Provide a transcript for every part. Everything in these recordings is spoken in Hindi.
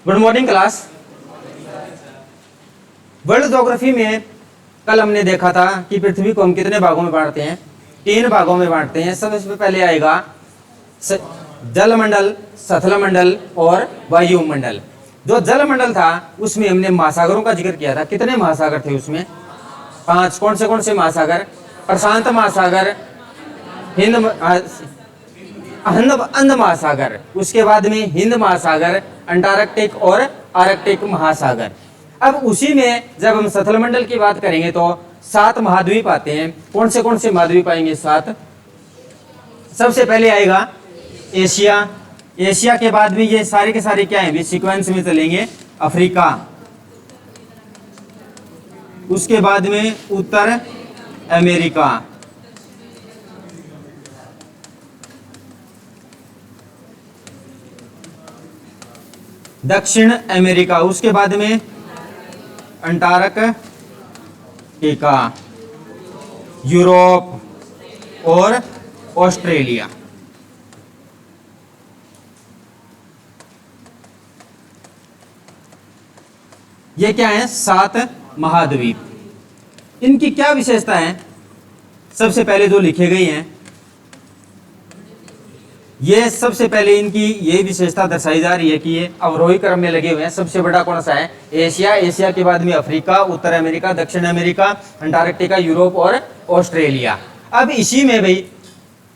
Good morning class. World geography में कल हमने देखा था कि पृथ्वी को हम कितने भागों में बांटते हैं, 3 भागों में बांटते हैं। सबसे पहले आएगा जलमंडल, स्थलमंडल और वायुमंडल। जो जलमंडल था उसमें हमने महासागरों का जिक्र किया था। कितने महासागर थे उसमें? 5। कौन से महासागर? प्रशांत महासागर, अंध महासागर, उसके बाद में हिंद महासागर, अंटार्कटिक और आर्कटिक महासागर। अब उसी में जब हम स्थलमंडल की बात करेंगे तो 7 महाद्वीप आते हैं। कौन से महाद्वीप आएंगे? 7। सबसे पहले आएगा एशिया। एशिया के बाद में ये सारे के सारे क्या हैं? सीक्वेंस में चलेंगे। अफ्रीका, उसके बाद में उत्तर अमेरिका, दक्षिण अमेरिका, उसके बाद में अंटार्कटिका, यूरोप और ऑस्ट्रेलिया। ये क्या है? 7 महाद्वीप। इनकी क्या विशेषता है? सबसे पहले जो लिखे गए हैं, ये सबसे पहले इनकी ये विशेषता दर्शाई जा रही है कि ये अवरोही क्रम में लगे हुए हैं। सबसे बड़ा कौन सा है? एशिया। एशिया के बाद में अफ्रीका, उत्तर अमेरिका, दक्षिण अमेरिका, अंटार्कटिका, यूरोप और ऑस्ट्रेलिया। अब इसी में भाई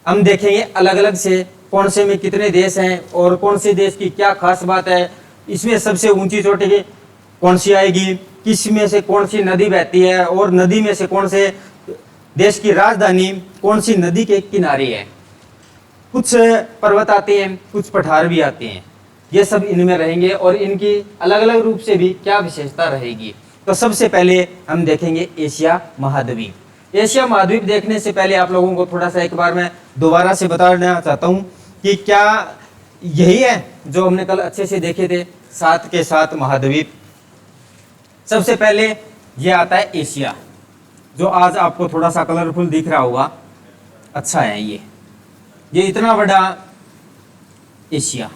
हम देखेंगे अलग अलग से कौन से में कितने देश हैं और कौन से देश की क्या खास बात है। इसमें सबसे ऊंची चोटी की कौन सी आएगी, किस में से कौन सी नदी बहती है और नदी में से कौन से देश की राजधानी कौन सी नदी के किनारे है। कुछ पर्वत आते हैं, कुछ पठार भी आते हैं। ये सब इनमें रहेंगे और इनकी अलग अलग रूप से भी क्या विशेषता रहेगी। तो सबसे पहले हम देखेंगे एशिया महाद्वीप। एशिया महाद्वीप देखने से पहले आप लोगों को थोड़ा सा एक बार मैं दोबारा से बताना चाहता हूँ कि क्या यही है जो हमने कल अच्छे से देखे थे, 7 के 7 महाद्वीप। सबसे पहले ये आता है एशिया, जो आज आपको थोड़ा सा कलरफुल दिख रहा होगा। अच्छा है ये इतना बड़ा एशिया।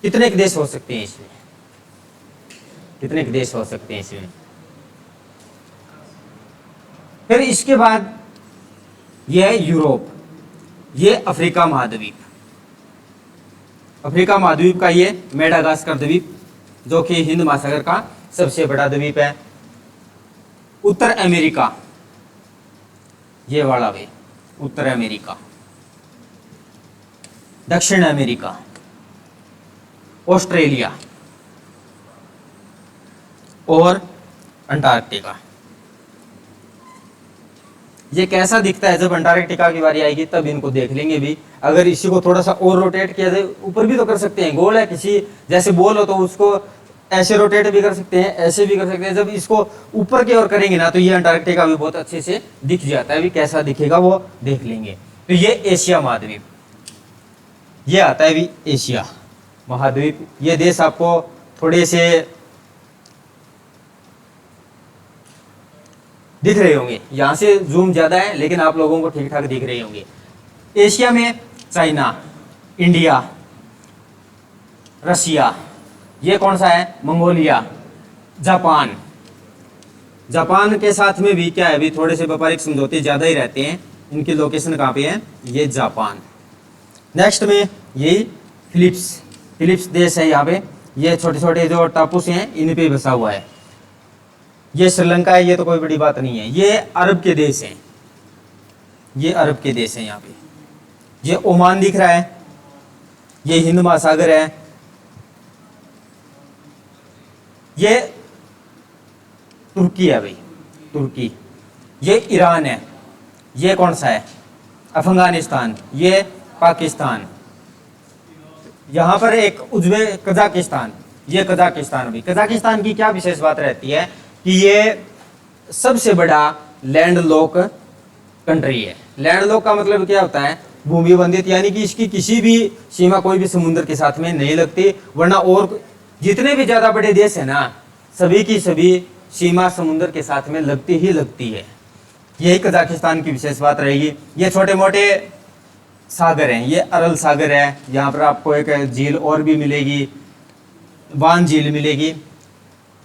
कितने के देश हो सकते हैं इसमें? कितने के देश हो सकते हैं इसमें? फिर इसके बाद यह है यूरोप। ये अफ्रीका महाद्वीप। अफ्रीका महाद्वीप का ये मेडागास्कर द्वीप, जो कि हिंद महासागर का सबसे बड़ा द्वीप है। उत्तर अमेरिका, ये वाला भी उत्तर अमेरिका, दक्षिण अमेरिका, ऑस्ट्रेलिया और अंटार्कटिका। ये कैसा दिखता है? जब अंटार्कटिका की बारी आएगी तब इनको देख लेंगे भी। अगर इसी को थोड़ा सा और रोटेट किया जाए, ऊपर भी तो कर सकते हैं। गोल है, किसी जैसे बॉल हो तो उसको ऐसे रोटेट भी कर सकते हैं, ऐसे भी कर सकते हैं। जब इसको ऊपर की ओर करेंगे ना तो ये अंटार्कटिका भी बहुत अच्छे से दिख जाता है। भी कैसा दिखेगा वो देख लेंगे। तो ये एशिया महाद्वीप, ये आता है भी एशिया महाद्वीप। ये देश आपको थोड़े से दिख रहे होंगे, यहां से जूम ज्यादा है लेकिन आप लोगों को ठीक ठाक दिख रहे होंगे। एशिया में चाइना, इंडिया, रशिया, ये कौन सा है? Mongolia, Japan. जापान के साथ में भी क्या है? अभी थोड़े से व्यापारिक समझौते ज्यादा ही रहते हैं। इनकी लोकेशन कहाँ पे है? ये जापान। नेक्स्ट में यही फिलिप्स देश है। यहाँ पे ये छोटे छोटे जो टापू से हैं इन पे बसा हुआ है। ये श्रीलंका है, ये तो कोई बड़ी बात नहीं है। ये अरब के देश हैं, ये अरब के देश हैं। यहाँ पे ये ओमान दिख रहा है, ये हिंद महासागर है। ये तुर्की है भाई, तुर्की। ये ईरान है। ये कौन सा है? अफगानिस्तान। ये पाकिस्तान। यहाँ पर एक कजाकिस्तान, ये कजाकिस्तान भी। कजाकिस्तान की क्या विशेष बात रहती है कि ये सबसे बड़ा लैंडलॉक कंट्री है। लैंडलॉक का मतलब क्या होता है? भूमि बंधित, यानी कि इसकी किसी भी सीमा कोई भी समुद्र के साथ में नहीं लगती। वरना और जितने भी ज्यादा बड़े देश है ना, सभी की सभी सीमा समुद्र के साथ में लगती ही लगती है। यही कजाकिस्तान की विशेष बात रहेगी। ये छोटे मोटे सागर हैं, ये अरल सागर है, यहाँ पर आपको एक झील और भी मिलेगी, वान झील मिलेगी,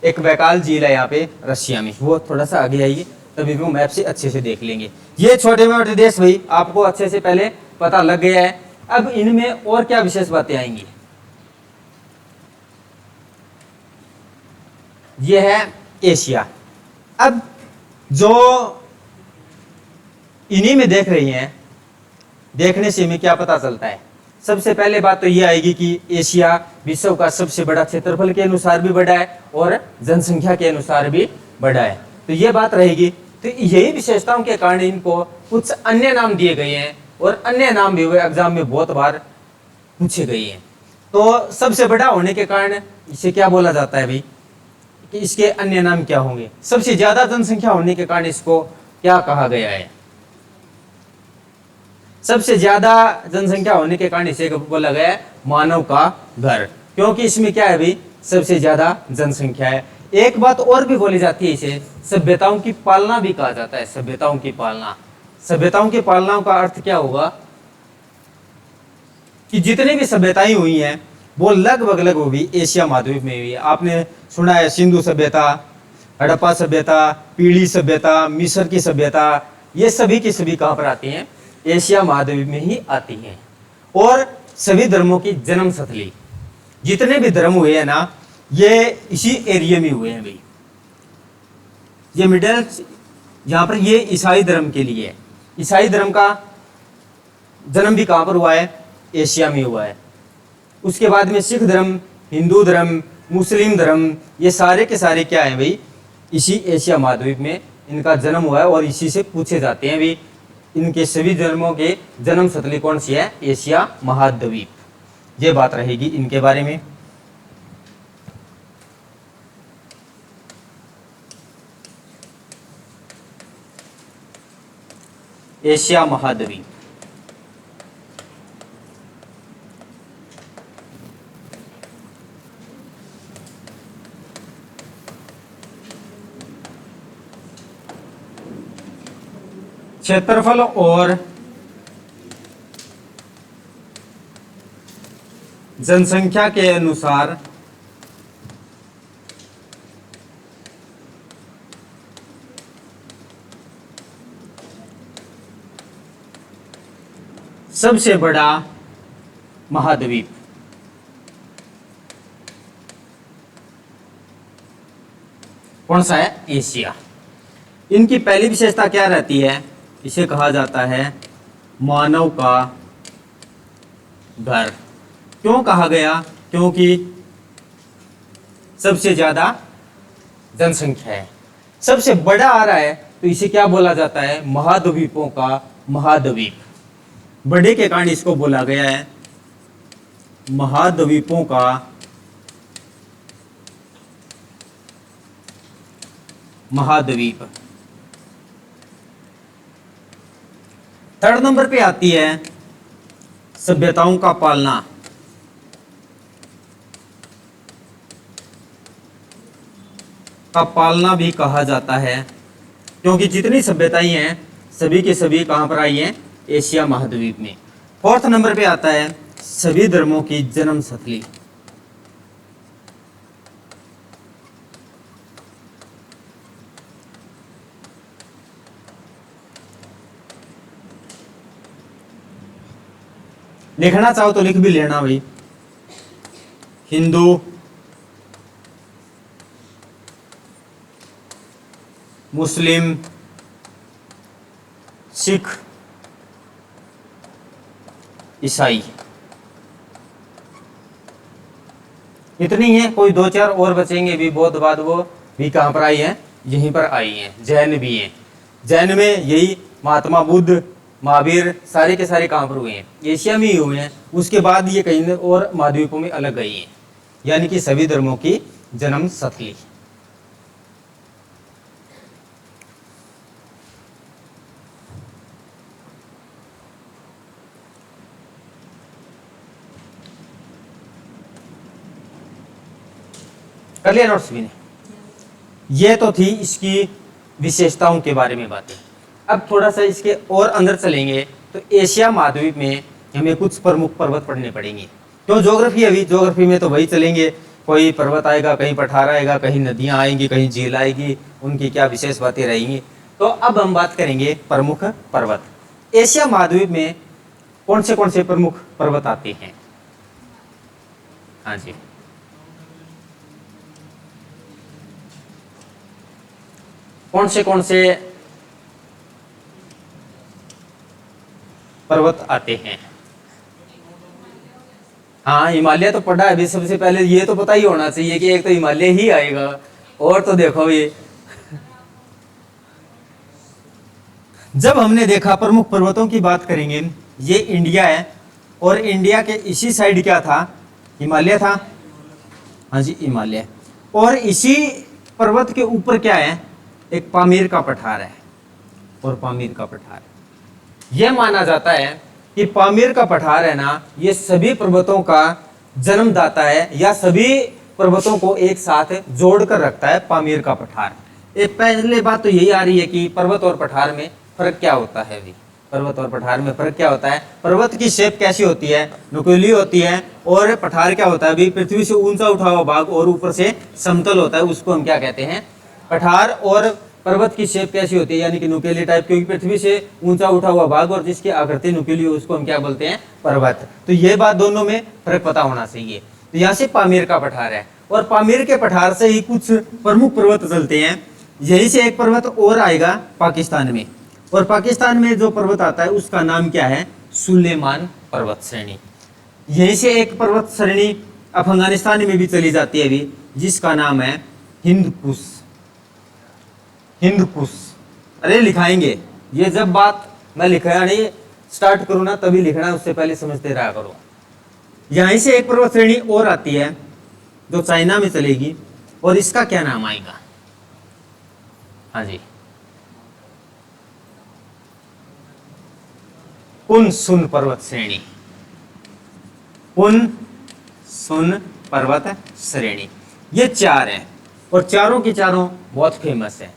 एक बैकाल झील है यहाँ पे रशिया में, वो थोड़ा सा आगे आइए तभी वो मैप से अच्छे से देख लेंगे। ये छोटे मोटे देश भाई आपको अच्छे से पहले पता लग गया है। अब इनमें और क्या विशेष बातें आएंगी, ये है एशिया। अब जो इन्हीं में देख रही हैं, देखने से हमें क्या पता चलता है, सबसे पहले बात तो ये आएगी कि एशिया विश्व का सबसे बड़ा क्षेत्रफल के अनुसार भी बड़ा है और जनसंख्या के अनुसार भी बड़ा है, तो ये बात रहेगी। तो यही विशेषताओं के कारण इनको कुछ अन्य नाम दिए गए हैं और अन्य नाम भी हुए एग्जाम में बहुत बार पूछे गए हैं। तो सबसे बड़ा होने के कारण इसे क्या बोला जाता है भाई, कि इसके अन्य नाम क्या होंगे, सबसे ज्यादा जनसंख्या होने के कारण इसको क्या कहा गया है, सबसे ज्यादा जनसंख्या होने के कारण इसे बोला गया है मानव का घर, क्योंकि इसमें क्या है भाई सबसे ज्यादा जनसंख्या है। एक बात और भी बोली जाती है, इसे सभ्यताओं की पालना भी कहा जाता है, सभ्यताओं की पालना। सभ्यताओं की पालना का अर्थ क्या होगा कि जितनी भी सभ्यताएं हुई हैं वो लगभग वो भी एशिया महाद्वीप में हुई है। आपने सुना है सिंधु सभ्यता, हड़प्पा सभ्यता, पीली सभ्यता, मिस्र की सभ्यता, ये सभी की सभी कहाँ पर आती हैं, एशिया महाद्वीप में ही आती हैं। और सभी धर्मों की जन्म स्थली, जितने भी धर्म हुए हैं ना ये इसी एरिया में हुए हैं भाई। ये मिडिल यहाँ पर ये ईसाई धर्म के लिए है, ईसाई धर्म का जन्म भी कहाँ पर हुआ है, एशिया में हुआ है। उसके बाद में सिख धर्म, हिंदू धर्म, मुस्लिम धर्म, ये सारे के सारे क्या है भाई इसी एशिया महाद्वीप में इनका जन्म हुआ है। और इसी से पूछे जाते हैं भाई इनके सभी धर्मों के जन्म स्थली कौन सी है, एशिया महाद्वीप। ये बात रहेगी इनके बारे में। एशिया महाद्वीप, क्षेत्रफल और जनसंख्या के अनुसार सबसे बड़ा महाद्वीप। कौन सा है, एशिया। इनकी पहली विशेषता क्या रहती है, इसे कहा जाता है मानव का घर। क्यों कहा गया, क्योंकि सबसे ज्यादा जनसंख्या है, सबसे बड़ा आ रहा है, तो इसे क्या बोला जाता है, महाद्वीपों का महाद्वीप। बड़े के कारण इसको बोला गया है महाद्वीपों का महाद्वीप। थर्ड नंबर पे आती है सभ्यताओं का पालना। का पालना भी कहा जाता है, क्योंकि जितनी सभ्यताएं हैं सभी के सभी कहां पर आई हैं, एशिया महाद्वीप में। फोर्थ नंबर पे आता है सभी धर्मों की जन्म स्थली। लिखना चाहो तो लिख भी लेना भाई, हिंदू, मुस्लिम, सिख, ईसाई, इतनी है। कोई दो चार और बचेंगे भी, बहुत बाद वो भी कहां पर आई है, यहीं पर आई है। जैन भी हैं, जैन में यही महात्मा बुद्ध, महावीर सारे के सारे कहां पर हुए हैं, एशिया में ही हुए हैं। उसके बाद ये कहीं और महाद्वीपों में अलग गई हैं, यानी कि सभी धर्मों की जन्म स्थली। कर लिया नोट्स भी ने? ये तो थी इसकी विशेषताओं के बारे में बातें। अब थोड़ा सा इसके और अंदर चलेंगे तो एशिया महाद्वीप में हमें कुछ प्रमुख पर्वत पढ़ने पड़ेंगे। तो ज्योग्राफी, अभी ज्योग्राफी में तो वही चलेंगे, कोई पर्वत आएगा, कहीं पठार आएगा, कहीं नदियां आएंगी, कहीं झील आएगी, उनकी क्या विशेष बातें रहेंगी। तो अब हम बात करेंगे प्रमुख पर्वत। एशिया महाद्वीप में कौन से प्रमुख पर्वत आते हैं? हाँ जी, कौन से पर्वत आते हैं? हाँ, हिमालय तो पढ़ा है अभी। सबसे पहले ये तो पता ही होना चाहिए कि एक तो हिमालय ही आएगा, और तो देखो ये जब हमने देखा प्रमुख पर्वतों की बात करेंगे, ये इंडिया है, और इंडिया के इसी साइड क्या था? हिमालय था। हाँ जी, हिमालय। और इसी पर्वत के ऊपर क्या है? एक पामीर का पठार है, और पामीर का पठार यह माना जाता है कि पामीर का पठार है ना, ये सभी पर्वतों का जन्मदाता है, या सभी पर्वतों को एक साथ जोड़ कर रखता है पामीर का पठार। एक पहले बात तो यही आ रही है कि पर्वत और पठार में फर्क क्या होता है? अभी पर्वत और पठार में फर्क क्या होता है? पर्वत की शेप कैसी होती है? नुकीली होती है। और पठार क्या होता है? अभी पृथ्वी से ऊंचा उठा हुआ भाग और ऊपर से समतल होता है, उसको हम क्या कहते हैं? पठार। और पर्वत की शेप कैसी होती है? यानी कि नुकीली टाइप, क्योंकि पृथ्वी से ऊंचा उठा हुआ भाग और जिसकी आकृति नुकीली हो उसको हम क्या बोलते हैं? पर्वत। तो ये बात दोनों में फर्क पता होना चाहिए। तो यहाँ से पामीर का पठार है, और पामीर के पठार से ही कुछ प्रमुख पर्वत चलते हैं। यही से एक पर्वत और आएगा पाकिस्तान में, और पाकिस्तान में जो पर्वत आता है उसका नाम क्या है? सुलेमान पर्वत श्रेणी। यहीं से एक पर्वत श्रेणी अफगानिस्तान में भी चली जाती है अभी, जिसका नाम है हिंदकुश। हिंदकुश, अरे लिखाएंगे, ये जब बात मैं लिखा नहीं स्टार्ट करूँ ना तभी लिखना, उससे पहले समझते रहा करो। यहीं से एक पर्वत श्रेणी और आती है जो चाइना में चलेगी, और इसका क्या नाम आएगा? हाँ जी, पुनसुन पर्वत श्रेणी। पुनसुन पर्वत श्रेणी, ये चार हैं, और चारों की चारों बहुत फेमस है।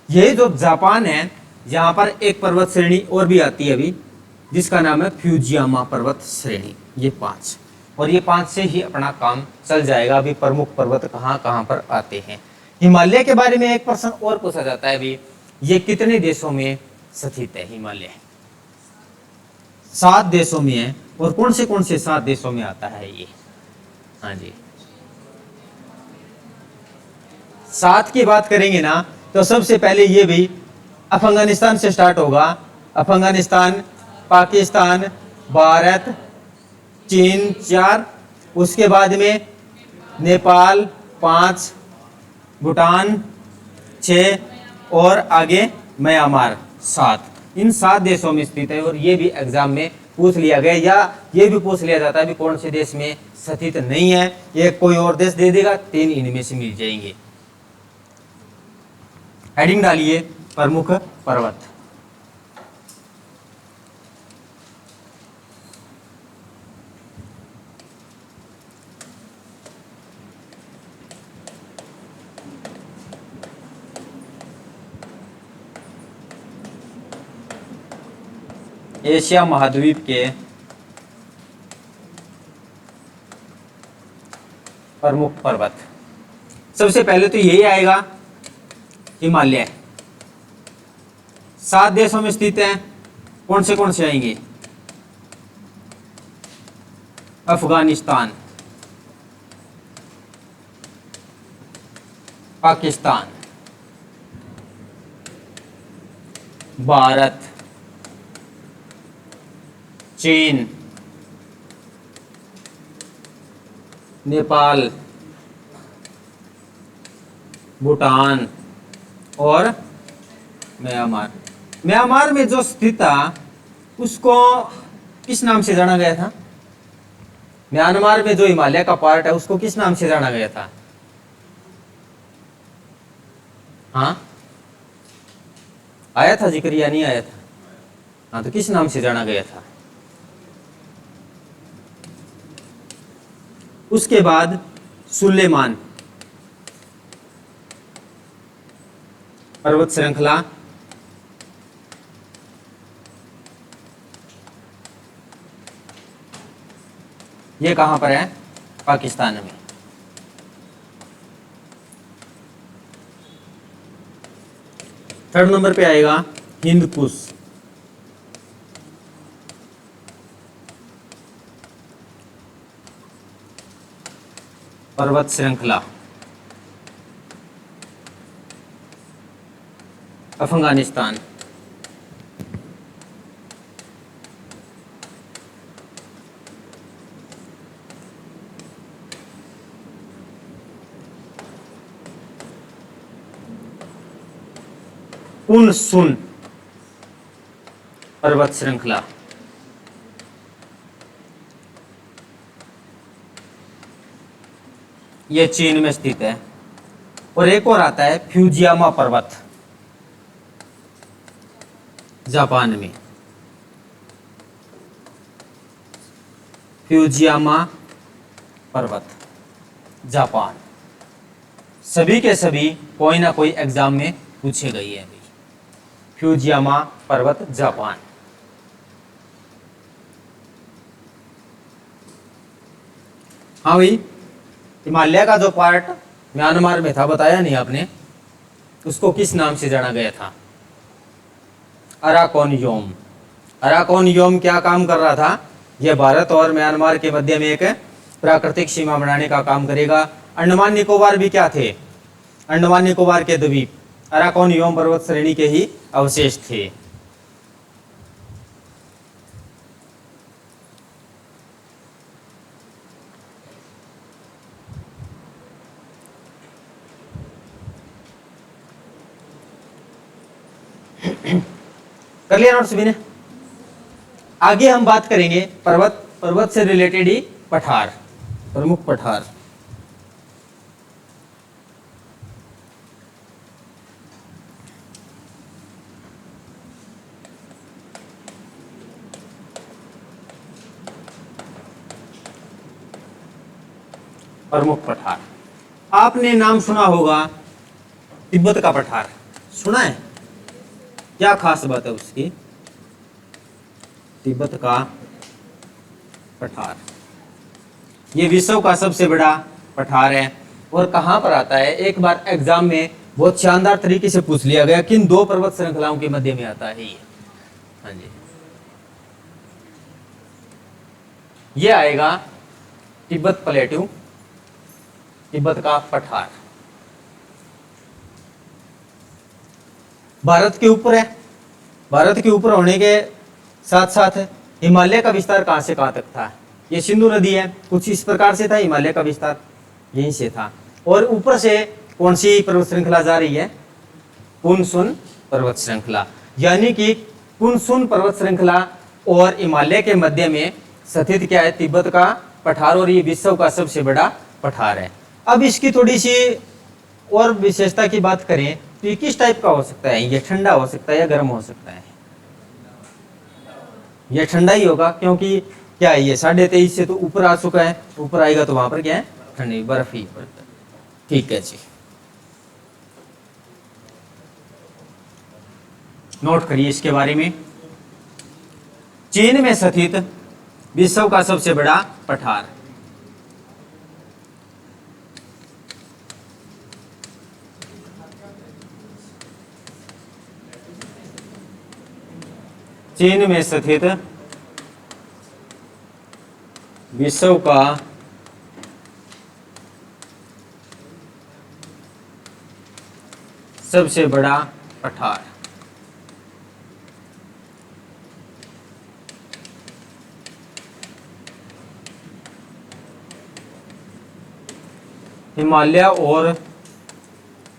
ये जो जापान है, यहाँ पर एक पर्वत श्रेणी और भी आती है अभी, जिसका नाम है फ्यूजियामा पर्वत श्रेणी। ये पांच, और ये पांच से ही अपना काम चल जाएगा। अभी प्रमुख पर्वत कहाँ कहाँ पर आते हैं। हिमालय के बारे में एक प्रश्न और पूछा जाता है अभी, ये कितने देशों में स्थित है? हिमालय 7 देशों में है। और कौन से 7 देशों में आता है ये? हाँ जी, 7 की बात करेंगे ना, तो सबसे पहले ये भी अफगानिस्तान से स्टार्ट होगा। अफगानिस्तान, पाकिस्तान, भारत, चीन 4, उसके बाद में नेपाल 5, भूटान 6, और आगे म्यांमार 7। इन 7 देशों में स्थित है। और ये भी एग्जाम में पूछ लिया गया, या ये भी पूछ लिया जाता है भी कौन से देश में स्थित नहीं है। ये कोई और देश दे देगा, 3 इनमें से मिल जाएंगे। हेडिंग डालिए प्रमुख पर्वत। एशिया महाद्वीप के प्रमुख पर्वत, सबसे पहले तो यही आएगा हिमालय। 7 देशों में स्थित है। कौन से आएंगे? अफगानिस्तान, पाकिस्तान, भारत, चीन, नेपाल, भूटान और म्यांमार। म्यांमार में जो स्थित था उसको किस नाम से जाना गया था? म्यांमार में जो हिमालय का पार्ट है उसको किस नाम से जाना गया था? हाँ, आया था जिक्र या नहीं आया था? हाँ, तो किस नाम से जाना गया था? उसके बाद सुलेमान पर्वत श्रृंखला, ये कहाँ पर है? पाकिस्तान में। थर्ड नंबर पे आएगा हिंद कुश। पर्वत श्रृंखला अफगानिस्तान। पुनसुन पर्वत श्रृंखला ये चीन में स्थित है। और एक और आता है फ्यूजियामा पर्वत, जापान में। फ्यूजियामा पर्वत, जापान। सभी के सभी कोई ना कोई एग्जाम में पूछे गए हैं अभी। फ्यूजियामा पर्वत, जापान। हाँ भाई, हिमालय का जो पार्ट म्यांमार में था, बताया नहीं आपने, उसको किस नाम से जाना गया था? अराकोनयोम। अराकोनयोम क्या काम कर रहा था? यह भारत और म्यांमार के मध्य में एक प्राकृतिक सीमा बनाने का काम करेगा। अंडमान निकोबार भी क्या थे? अंडमान निकोबार के द्वीप अराकोनयोम पर्वत श्रेणी के ही अवशेष थे। कर लिया नोट सभी ने? आगे हम बात करेंगे पर्वत से रिलेटेड ही पठार, प्रमुख पठार। प्रमुख पठार आपने नाम सुना होगा, तिब्बत का पठार सुना है? क्या खास बात है उसकी? तिब्बत का पठार ये विश्व का सबसे बड़ा पठार है। और कहां पर आता है? एक बार एग्जाम में बहुत शानदार तरीके से पूछ लिया गया, किन दो पर्वत श्रृंखलाओं के मध्य में आता है ये? हाँ जी, ये आएगा तिब्बत प्लेट्यू, तिब्बत का पठार। भारत के ऊपर है। भारत के ऊपर होने के साथ साथ हिमालय का विस्तार कहां से कहां तक था? ये सिंधु नदी है, कुछ इस प्रकार से था हिमालय का विस्तार, यहीं से था। और ऊपर से कौन सी पर्वत श्रृंखला जा रही है? पुनसुन पर्वत श्रृंखला। यानी कि पुनसुन पर्वत श्रृंखला और हिमालय के मध्य में स्थित क्या है? तिब्बत का पठार। और ये विश्व का सबसे बड़ा पठार है। अब इसकी थोड़ी सी और विशेषता की बात करें तो ये किस टाइप का हो सकता है? ये ठंडा हो सकता है या गर्म हो सकता है? ये ठंडा ही होगा, क्योंकि क्या है, ये 23.5 से तो ऊपर आ चुका है। ऊपर आएगा तो वहां पर क्या है? ठंडी बर्फ ही पड़ता है। ठीक है जी, नोट करिए इसके बारे में। चीन में स्थित विश्व का सबसे बड़ा पठार। चीन में स्थित विश्व का सबसे बड़ा पठार। हिमालय और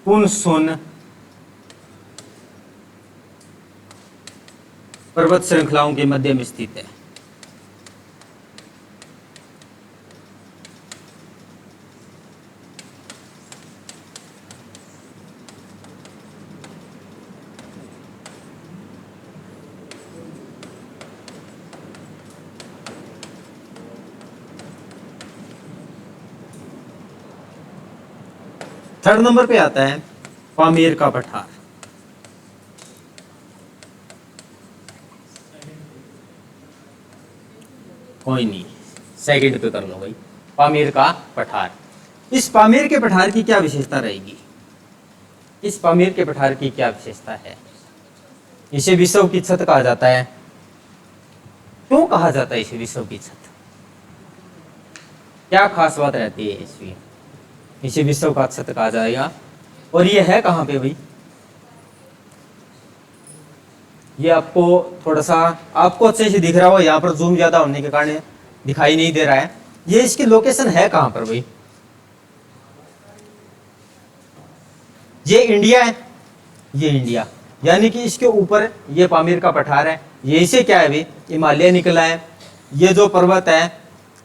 पुनसुन पर्वत श्रृंखलाओं के मध्य में स्थित है। थर्ड नंबर पे आता है पामीर का पठार। कोई नहीं, सेकंड पे कर लो भाई, पामीर का पठार। इस पामीर के पठार की क्या विशेषता रहेगी? इस पामीर के पठार की क्या विशेषता है? इसे विश्व की छत कहा जाता है। क्यों कहा जाता है इसे विश्व की छत? क्या खास बात रहती है इसमें? इसे विश्व का छत कहा जाएगा। और ये है कहाँ पे भाई? ये आपको थोड़ा सा, आपको अच्छे से दिख रहा हो, यहाँ पर जूम ज्यादा होने के कारण दिखाई नहीं दे रहा है। ये इसकी लोकेशन है कहाँ पर भाई? ये इंडिया है, ये इंडिया, यानी कि इसके ऊपर ये पामीर का पठार है। यही से क्या है भाई? हिमालय निकला है। ये जो पर्वत है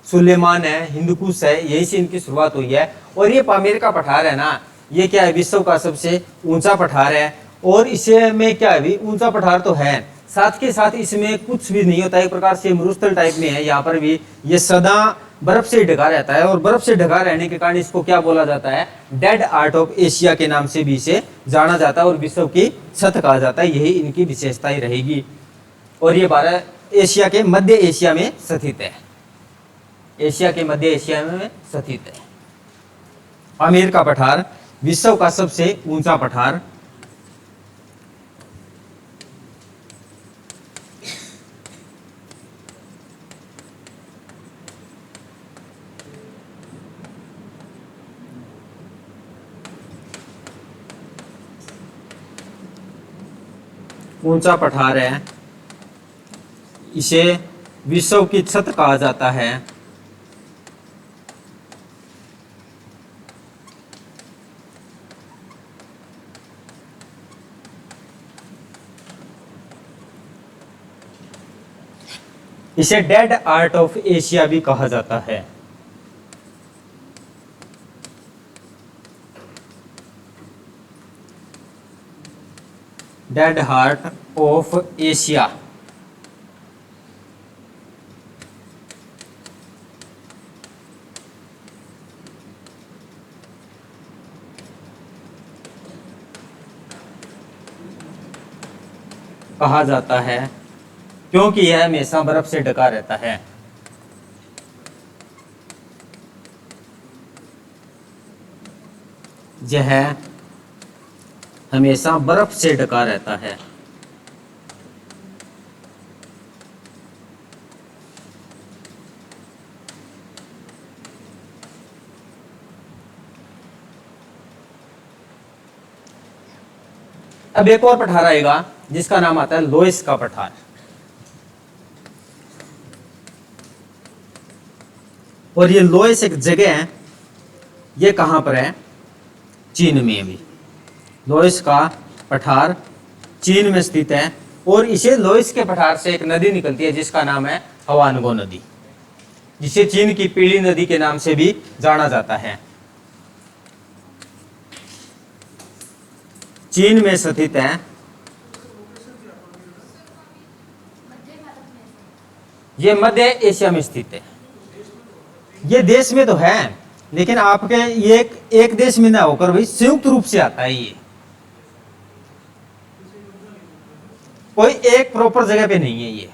सुलेमान है, हिंदुकुश है, यही से इनकी शुरुआत हुई है। और ये पामीर का पठार है ना, ये क्या है? विश्व का सबसे ऊंचा पठार है। और इसे में क्या है भाई? ऊंचा पठार तो है, साथ के साथ इसमें कुछ भी नहीं होता, एक प्रकार से मरुस्थल टाइप में है। यहाँ पर भी ये सदा बर्फ से ढका रहता है, और बर्फ से ढका रहने के कारण इसको क्या बोला जाता है? डेड आर्ट ऑफ एशिया के नाम से भी इसे जाना जाता है, और विश्व की छत कहा जाता है। यही इनकी विशेषता ही रहेगी। और ये भारत एशिया के मध्य एशिया में स्थित है, एशिया के मध्य एशिया में स्थित है। पामीर का पठार विश्व का सबसे ऊंचा पठार। ऊंचा पठार है, इसे विश्व की छत कहा जाता है। इसे डेड आर्ट ऑफ एशिया भी कहा जाता है। Dead heart of Asia. कहा जाता है क्योंकि यह हमेशा बर्फ से ढका रहता है। यह हमेशा बर्फ से ढका रहता है। अब एक और पठार आएगा जिसका नाम आता है लोइस का पठार। और ये लोइस एक जगह है, ये कहां पर है? चीन में। अभी लोइस का पठार चीन में स्थित है। और इसे लोइस के पठार से एक नदी निकलती है जिसका नाम है हवानगो नदी, जिसे चीन की पीली नदी के नाम से भी जाना जाता है। चीन में स्थित है। ये मध्य एशिया में स्थित है। ये देश में तो है, लेकिन आपके ये एक देश में ना होकर भाई संयुक्त रूप से आता है। कोई एक प्रॉपर जगह पे नहीं है।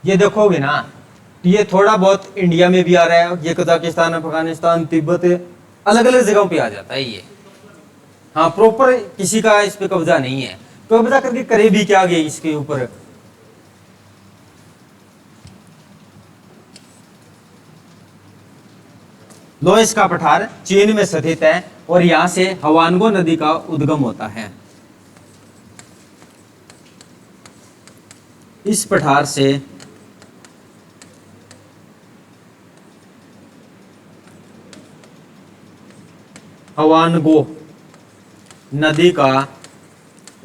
ये देखोगे ना, ये थोड़ा बहुत इंडिया में भी आ रहा है, ये कजाकिस्तान, अफगानिस्तान, तिब्बत, अलग अलग जगहों पे आ जाता है ये। हाँ, प्रॉपर किसी का इस पे कब्जा नहीं है। कब्जा करके करे भी क्या गए इसके ऊपर? लोइस का पठार चीन में स्थित है और यहां से हवानगो नदी का उद्गम होता है। इस पठार से हवानगो नदी का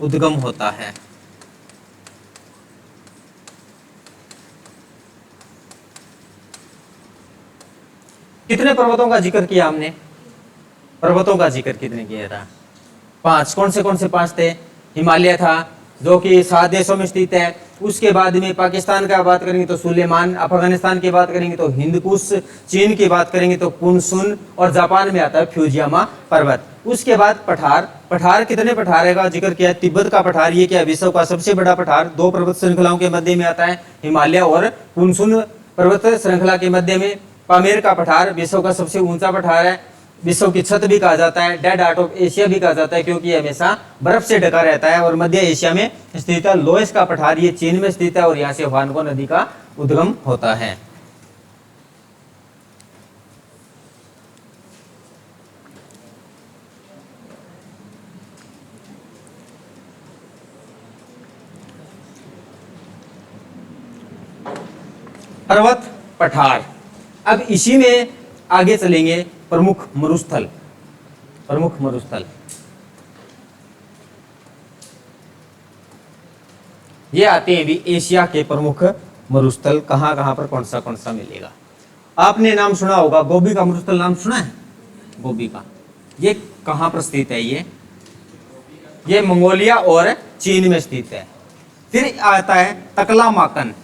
उद्गम होता है। कितने पर्वतों का जिक्र किया हमने? पर्वतों का जिक्र कितने किया था? 5। कौन से 5 थे? हिमालय था जो कि 7 देशों में स्थित है। उसके बाद में पाकिस्तान का बात करेंगे तो सुलेमान, अफगानिस्तान की बात करेंगे तो हिंदकुश, चीन की बात करेंगे तो कुनसुन, और जापान में आता है फ्यूजियामा पर्वत। उसके बाद पठार कितने पठार का जिक्र किया? तिब्बत का पठार, ये क्या विश्व का सबसे बड़ा पठार 2 पर्वत श्रृंखलाओं के मध्य में आता है, हिमालय और कुनसुन पर्वत श्रृंखला के मध्य में पामेर का पठार विश्व का सबसे ऊंचा पठार है, विश्व की छत भी कहा जाता है, डेड हार्ट ऑफ एशिया भी कहा जाता है क्योंकि ये हमेशा बर्फ से ढका रहता है और मध्य एशिया में स्थित है। लोएस का पठार ये चीन में स्थित है और यहाँ से वानगो नदी का उद्गम होता है। पर्वत पठार। अब इसी में आगे चलेंगे प्रमुख मरुस्थल। प्रमुख मरुस्थल ये आते हैं भी एशिया के प्रमुख मरुस्थल। कहां कहां पर कौन सा मिलेगा। आपने नाम सुना होगा गोबी का मरुस्थल, नाम सुना है गोबी का। ये कहां पर स्थित है, ये मंगोलिया और चीन में स्थित है। फिर आता है तकलामाकन।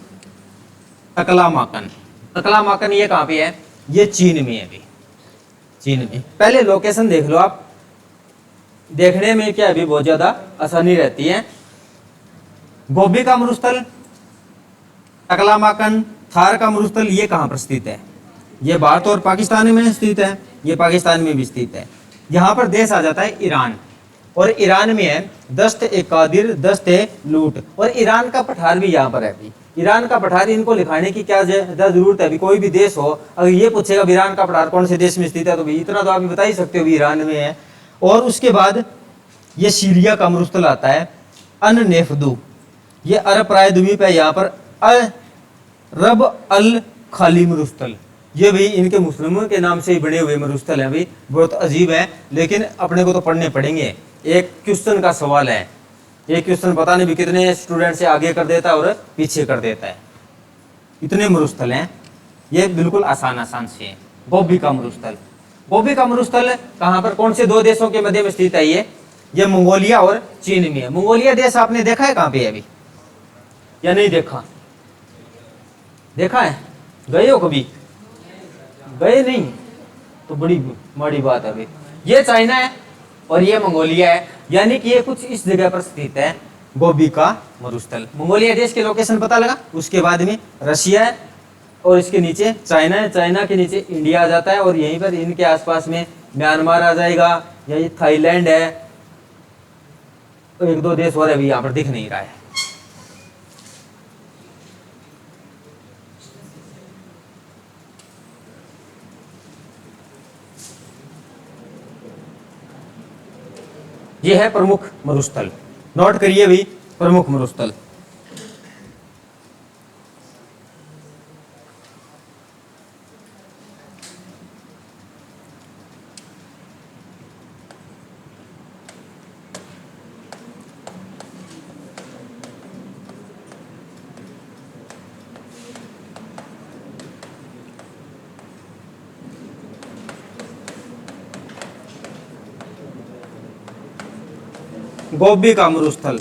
तकलामाकन, तकलामाकन ये कहां पे है, ये चीन में है अभी, चीन में। पहले लोकेशन देख लो आप, देखने में क्या अभी बहुत ज्यादा आसानी रहती है। गोबी का मरुस्थल, तकलामाकन, थार का मरुस्थल ये कहां पर स्थित है, ये भारत और पाकिस्तान में स्थित है, ये पाकिस्तान में भी स्थित है। यहां पर देश आ जाता है ईरान, और ईरान में है दस्त ए कादिर, दस्त ए लूट, और ईरान का पठार भी यहाँ पर है अभी। ईरान का पठार इनको लिखाने की क्या ज्यादा जरूरत है। अभी कोई भी देश हो अगर ये पूछेगा ईरान का पठार कौन से देश में स्थित है, तो इतना तो आप बता ही सकते हो भी ईरान में है। और उसके बाद ये सीरिया का मरुस्थल आता है अन नेफदू, ये अरब प्रायद्वीप है, यहाँ पर रब अल खाली मरुस्थल। ये भी इनके मुस्लिमों के नाम से ही बने हुए मरुस्थल हैं। भाई बहुत अजीब है, लेकिन अपने को तो पढ़ने पड़ेंगे। एक क्वेश्चन का सवाल है, एक क्वेश्चन पता नहीं भी कितने स्टूडेंट से आगे कर देता है और पीछे कर देता है। इतने मरुस्थल हैं, ये बिल्कुल आसान से है। गोबी का मरुस्थल, गोबी का मरुस्थल कहाँ पर, कौन से दो देशों के मध्य में स्थित है, ये मंगोलिया और चीन में है। मंगोलिया देश आपने देखा है कहाँ पे है अभी, या नहीं देखा, देखा है, गए हो कभी, गए नहीं तो बड़ी बड़ी बात है। अभी ये चाइना है और ये मंगोलिया है, यानी कि ये कुछ इस जगह पर स्थित है गोबी का मरुस्थल। मंगोलिया देश के लोकेशन पता लगा। उसके बाद में रशिया है और इसके नीचे चाइना है, चाइना के नीचे इंडिया आ जाता है, और यहीं पर इनके आसपास में म्यांमार आ जाएगा, यही थाईलैंड है, एक दो देश और अभी यहाँ पर दिख नहीं रहा है। ये है प्रमुख मरुस्थल, नोट करिए भी प्रमुख मरुस्थल। गोबी का मरुस्थल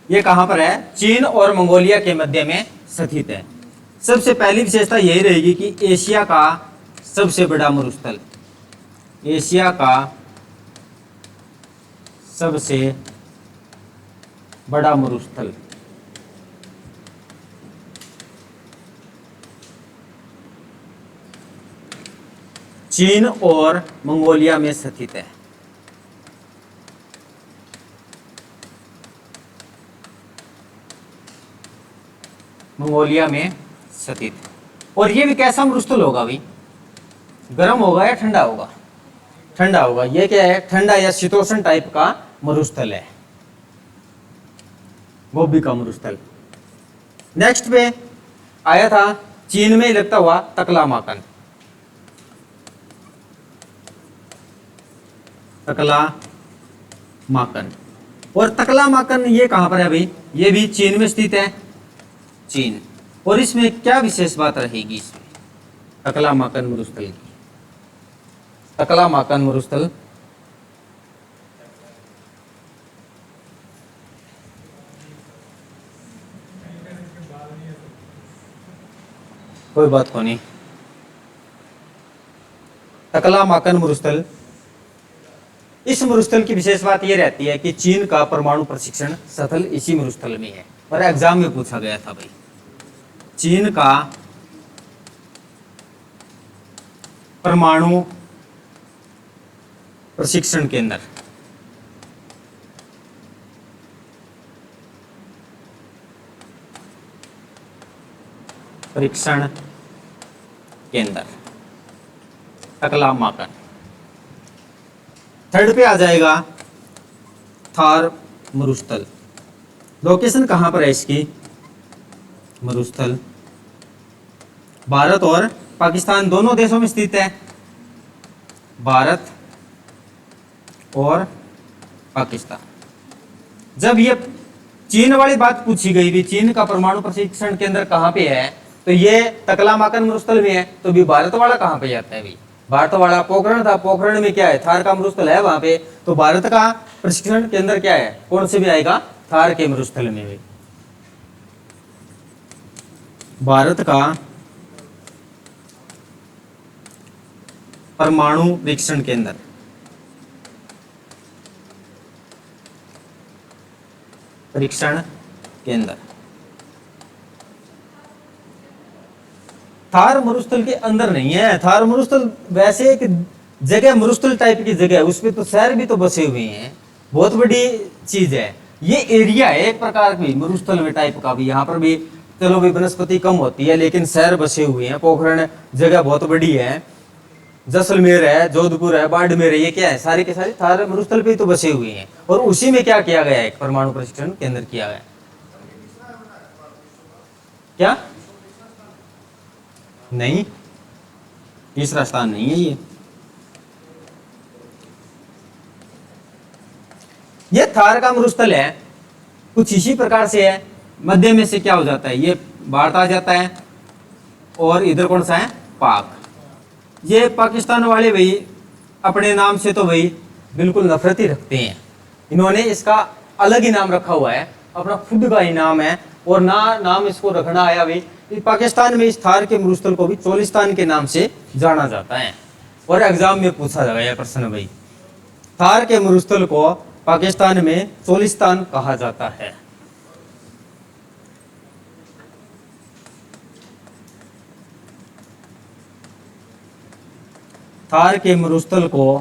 ये कहां पर है, चीन और मंगोलिया के मध्य में स्थित है। सबसे पहली विशेषता यही रहेगी कि एशिया का सबसे बड़ा मरुस्थल, एशिया का सबसे बड़ा मरुस्थल। चीन और मंगोलिया में स्थित है। मंगोलिया में स्थित, और ये भी कैसा मरुस्थल होगा भाई, गर्म होगा या ठंडा होगा, ठंडा होगा। ये क्या है, ठंडा या शीतोष्ण टाइप का मरुस्थल है गोबी का मरुस्थल। नेक्स्ट पे आया था चीन में लगता हुआ तकलामाकन, तकलामाकन, और तकलामाकन ये कहां पर है भाई, ये भी चीन में स्थित है, चीन। और इसमें क्या विशेष बात रहेगी इसमें, तकलामाकन मरुस्थल की, तकलामाकन मरुस्थल कोई बात को नहीं। तकलामाकन मरुस्थल, इस मरुस्थल की विशेष बात यह रहती है कि चीन का परमाणु प्रशिक्षण स्थल इसी मरुस्थल में है, और एग्जाम में पूछा गया था भाई। चीन का परमाणु प्रशिक्षण केंद्र, परीक्षण केंद्र टकलामाकन। थर्ड पे आ जाएगा थार मरुस्थल। लोकेशन कहां पर है इसकी? मरुस्थल भारत और पाकिस्तान दोनों देशों में स्थित है। भारत और पाकिस्तान। जब ये चीन वाली बात पूछी गई भी, चीन का परमाणु प्रशिक्षण केंद्र कहाँ पे है, तो ये तकलामाकन मरुस्थल में है। तो भी भारत वाला कहाँ पे जाता है भाई? भारत वाला पोखरण था, पोखरण में क्या है? थार का मरुस्थल है वहां पे। तो भारत का प्रशिक्षण केंद्र क्या है? कौन से भी आएगा? थार के मरुस्थल में भी। भारत का परमाणु परीक्षण केंद्र, परीक्षण केंद्र थार मरुस्थल के अंदर नहीं है। थार मरुस्थल वैसे एक जगह, मरुस्थल टाइप की जगह है, उसपे तो शहर भी तो बसे हुए हैं। बहुत बड़ी चीज है ये। एरिया है एक प्रकार की मरुस्थल में टाइप का भी। यहाँ पर भी चलो भी वनस्पति कम होती है, लेकिन शहर बसे हुए हैं। पोखरण जगह बहुत बड़ी है। जैसलमेर है, जोधपुर है, बाड़मेर है, ये क्या है? सारे के सारे थार मरुस्थल पे तो बसे हुए हैं। और उसी में क्या किया गया है? एक परमाणु प्रशिक्षण केंद्र किया गया। क्या? नहीं, तीसरा स्थान नहीं है ये थार का मरुस्थल है। कुछ इसी प्रकार से है। मध्य में से क्या हो जाता है? ये भारत आ जाता है। और इधर कौन सा है? पाक। ये पाकिस्तान वाले भाई अपने नाम से तो भाई बिल्कुल नफरत ही रखते हैं। इन्होंने इसका अलग ही नाम रखा हुआ है, अपना खुद का ही नाम है। और ना नाम इसको रखना आया भाई, पाकिस्तान में इस थार के मरुस्थल को भी चोलिस्तान के नाम से जाना जाता है। और एग्जाम में पूछा जाएगा यह प्रश्न भाई, थार के मरुस्थल को पाकिस्तान में चोलिस्तान कहा जाता है। थार के मरुस्थल को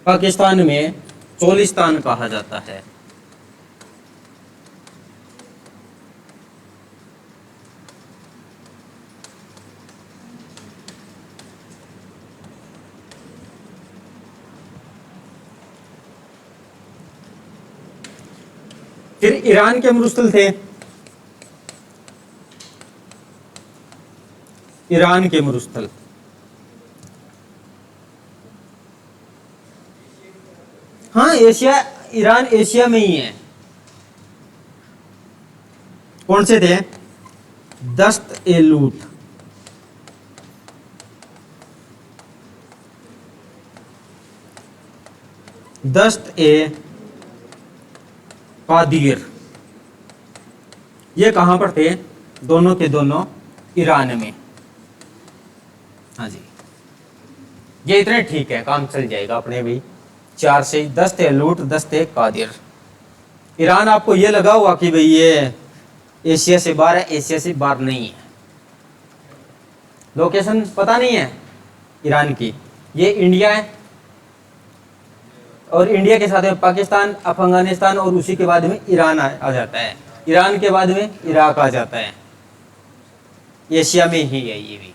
पाकिस्तान में चोलिस्तान कहा जाता है। फिर ईरान के मरुस्थल थे। ईरान के मरुस्थल हाँ एशिया, ईरान एशिया में ही है। कौन से थे? दस्त ए लूट, दस्त ए कादिर। ये कहां पर थे? दोनों के दोनों ईरान में। हाँ जी, ये इतने ठीक है, काम चल जाएगा अपने भी। 4 से 10 थे लूट, 10 थे कादिर। ईरान आपको ये लगा हुआ कि भाई ये एशिया से बाहर है, एशिया से बाहर नहीं है। लोकेशन पता नहीं है ईरान की। ये इंडिया है, और इंडिया के साथ में पाकिस्तान, अफगानिस्तान, और उसी के बाद में ईरान आ जाता है। ईरान के बाद में इराक आ जाता है। एशिया में ही है ये भी।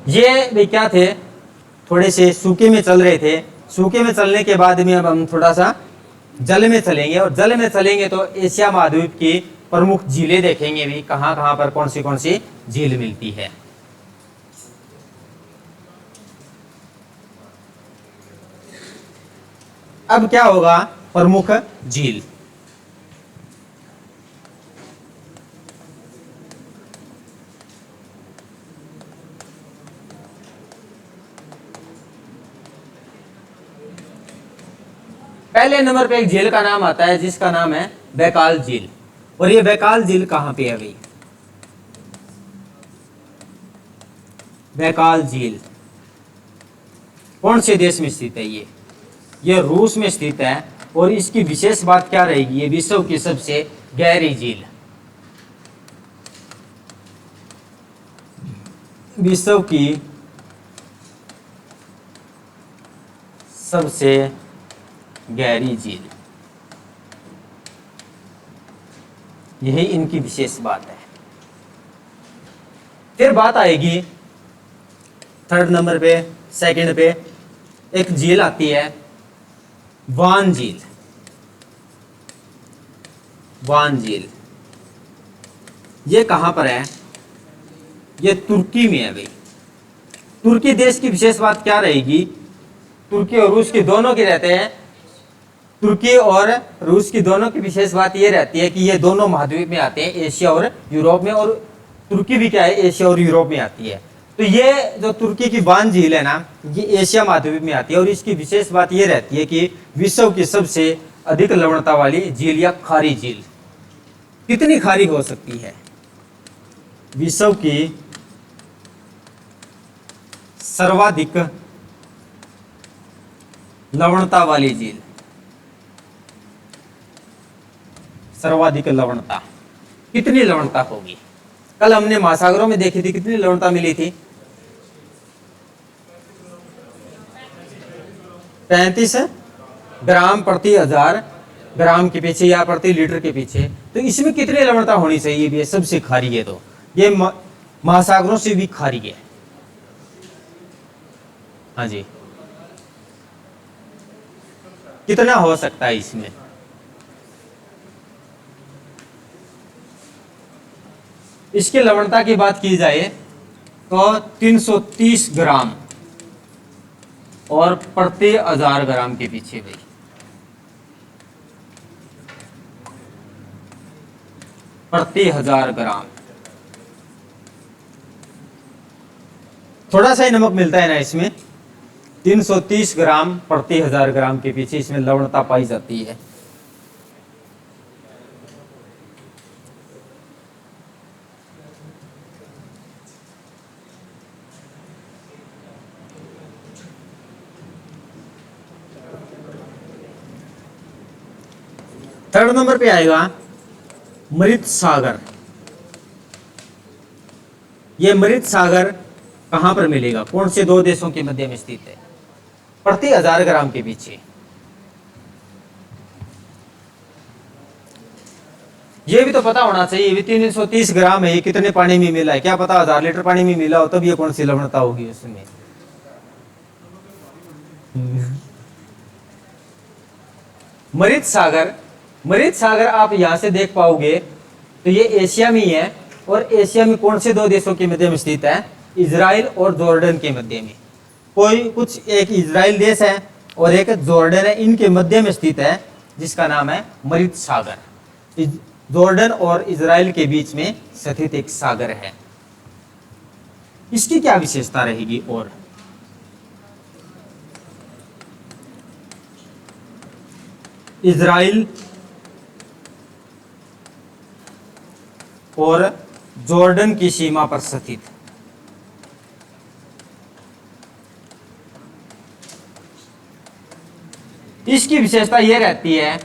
ये भी क्या थे? थोड़े से सूखे में चल रहे थे। सूखे में चलने के बाद में अब हम थोड़ा सा जल में चलेंगे, और जल में चलेंगे तो एशिया महाद्वीप की प्रमुख झीलें देखेंगे भी, कहां कहां पर कौन सी झील मिलती है। अब क्या होगा? प्रमुख झील। पहले नंबर पे एक झील का नाम आता है जिसका नाम है बैकाल झील। और ये बैकाल झील कहां पे है भाई? बैकाल झील कौन से देश में स्थित है? ये रूस में स्थित है। और इसकी विशेष बात क्या रहेगी? ये विश्व की सबसे गहरी झील, विश्व की सबसे गहरी झील, यही इनकी विशेष बात है। फिर बात आएगी थर्ड नंबर पे, सेकंड पे एक झील आती है वान झील। वान झील ये कहां पर है? ये तुर्की में है भाई। तुर्की देश की विशेष बात क्या रहेगी? तुर्की और रूस की दोनों के रहते हैं। तुर्की और रूस की दोनों की विशेष बात ये रहती है कि ये दोनों महाद्वीप में आते हैं, एशिया और यूरोप में। और तुर्की भी क्या है? एशिया और यूरोप में आती है। तो ये जो तुर्की की वान झील है ना, ये एशिया महाद्वीप में आती है। और इसकी विशेष बात ये रहती है कि विश्व की सबसे अधिक लवणता वाली झील या खारी झील। कितनी खारी हो सकती है? विश्व की सर्वाधिक लवणता वाली झील, सर्वाधिक लवणता, कितनी लवणता होगी? कल हमने महासागरों में देखी थी, कितनी लवणता मिली थी? 35 ग्राम प्रति 1000 ग्राम के पीछे या प्रति लीटर के पीछे। तो इसमें कितनी लवणता होनी चाहिए? ये सबसे खारी है, तो ये महासागरों से भी खारी है। हाँ जी, कितना हो सकता है इसमें? इसकी लवणता की बात की जाए तो 330 ग्राम और प्रति 1000 ग्राम के पीछे भाई। प्रति 1000 ग्राम, थोड़ा सा ही नमक मिलता है ना इसमें। 330 ग्राम प्रति 1000 ग्राम के पीछे इसमें लवणता पाई जाती है। थर्ड नंबर पे आएगा मृत सागर। यह मृत सागर कहां पर मिलेगा? कौन से दो देशों के मध्य में स्थित है? प्रति 1000 ग्राम के पीछे। ये भी तो पता होना चाहिए। ये 330 ग्राम है, ये कितने पानी में मिला है? क्या पता 1000 लीटर पानी में मिला हो, तब ये कौन सी लवणता होगी उसमें? मृत सागर, मृत सागर आप यहां से देख पाओगे तो ये एशिया में ही है। और एशिया में कौन से दो देशों के मध्य में स्थित है? इजराइल और जॉर्डन के मध्य में। कोई कुछ एक इजराइल देश है और एक जॉर्डन है, इनके मध्य में स्थित है, जिसका नाम है मृत सागर। जॉर्डन और इजराइल के बीच में स्थित एक सागर है। इसकी क्या विशेषता रहेगी? और इजराइल और जॉर्डन की सीमा पर स्थित, इसकी विशेषता यह रहती है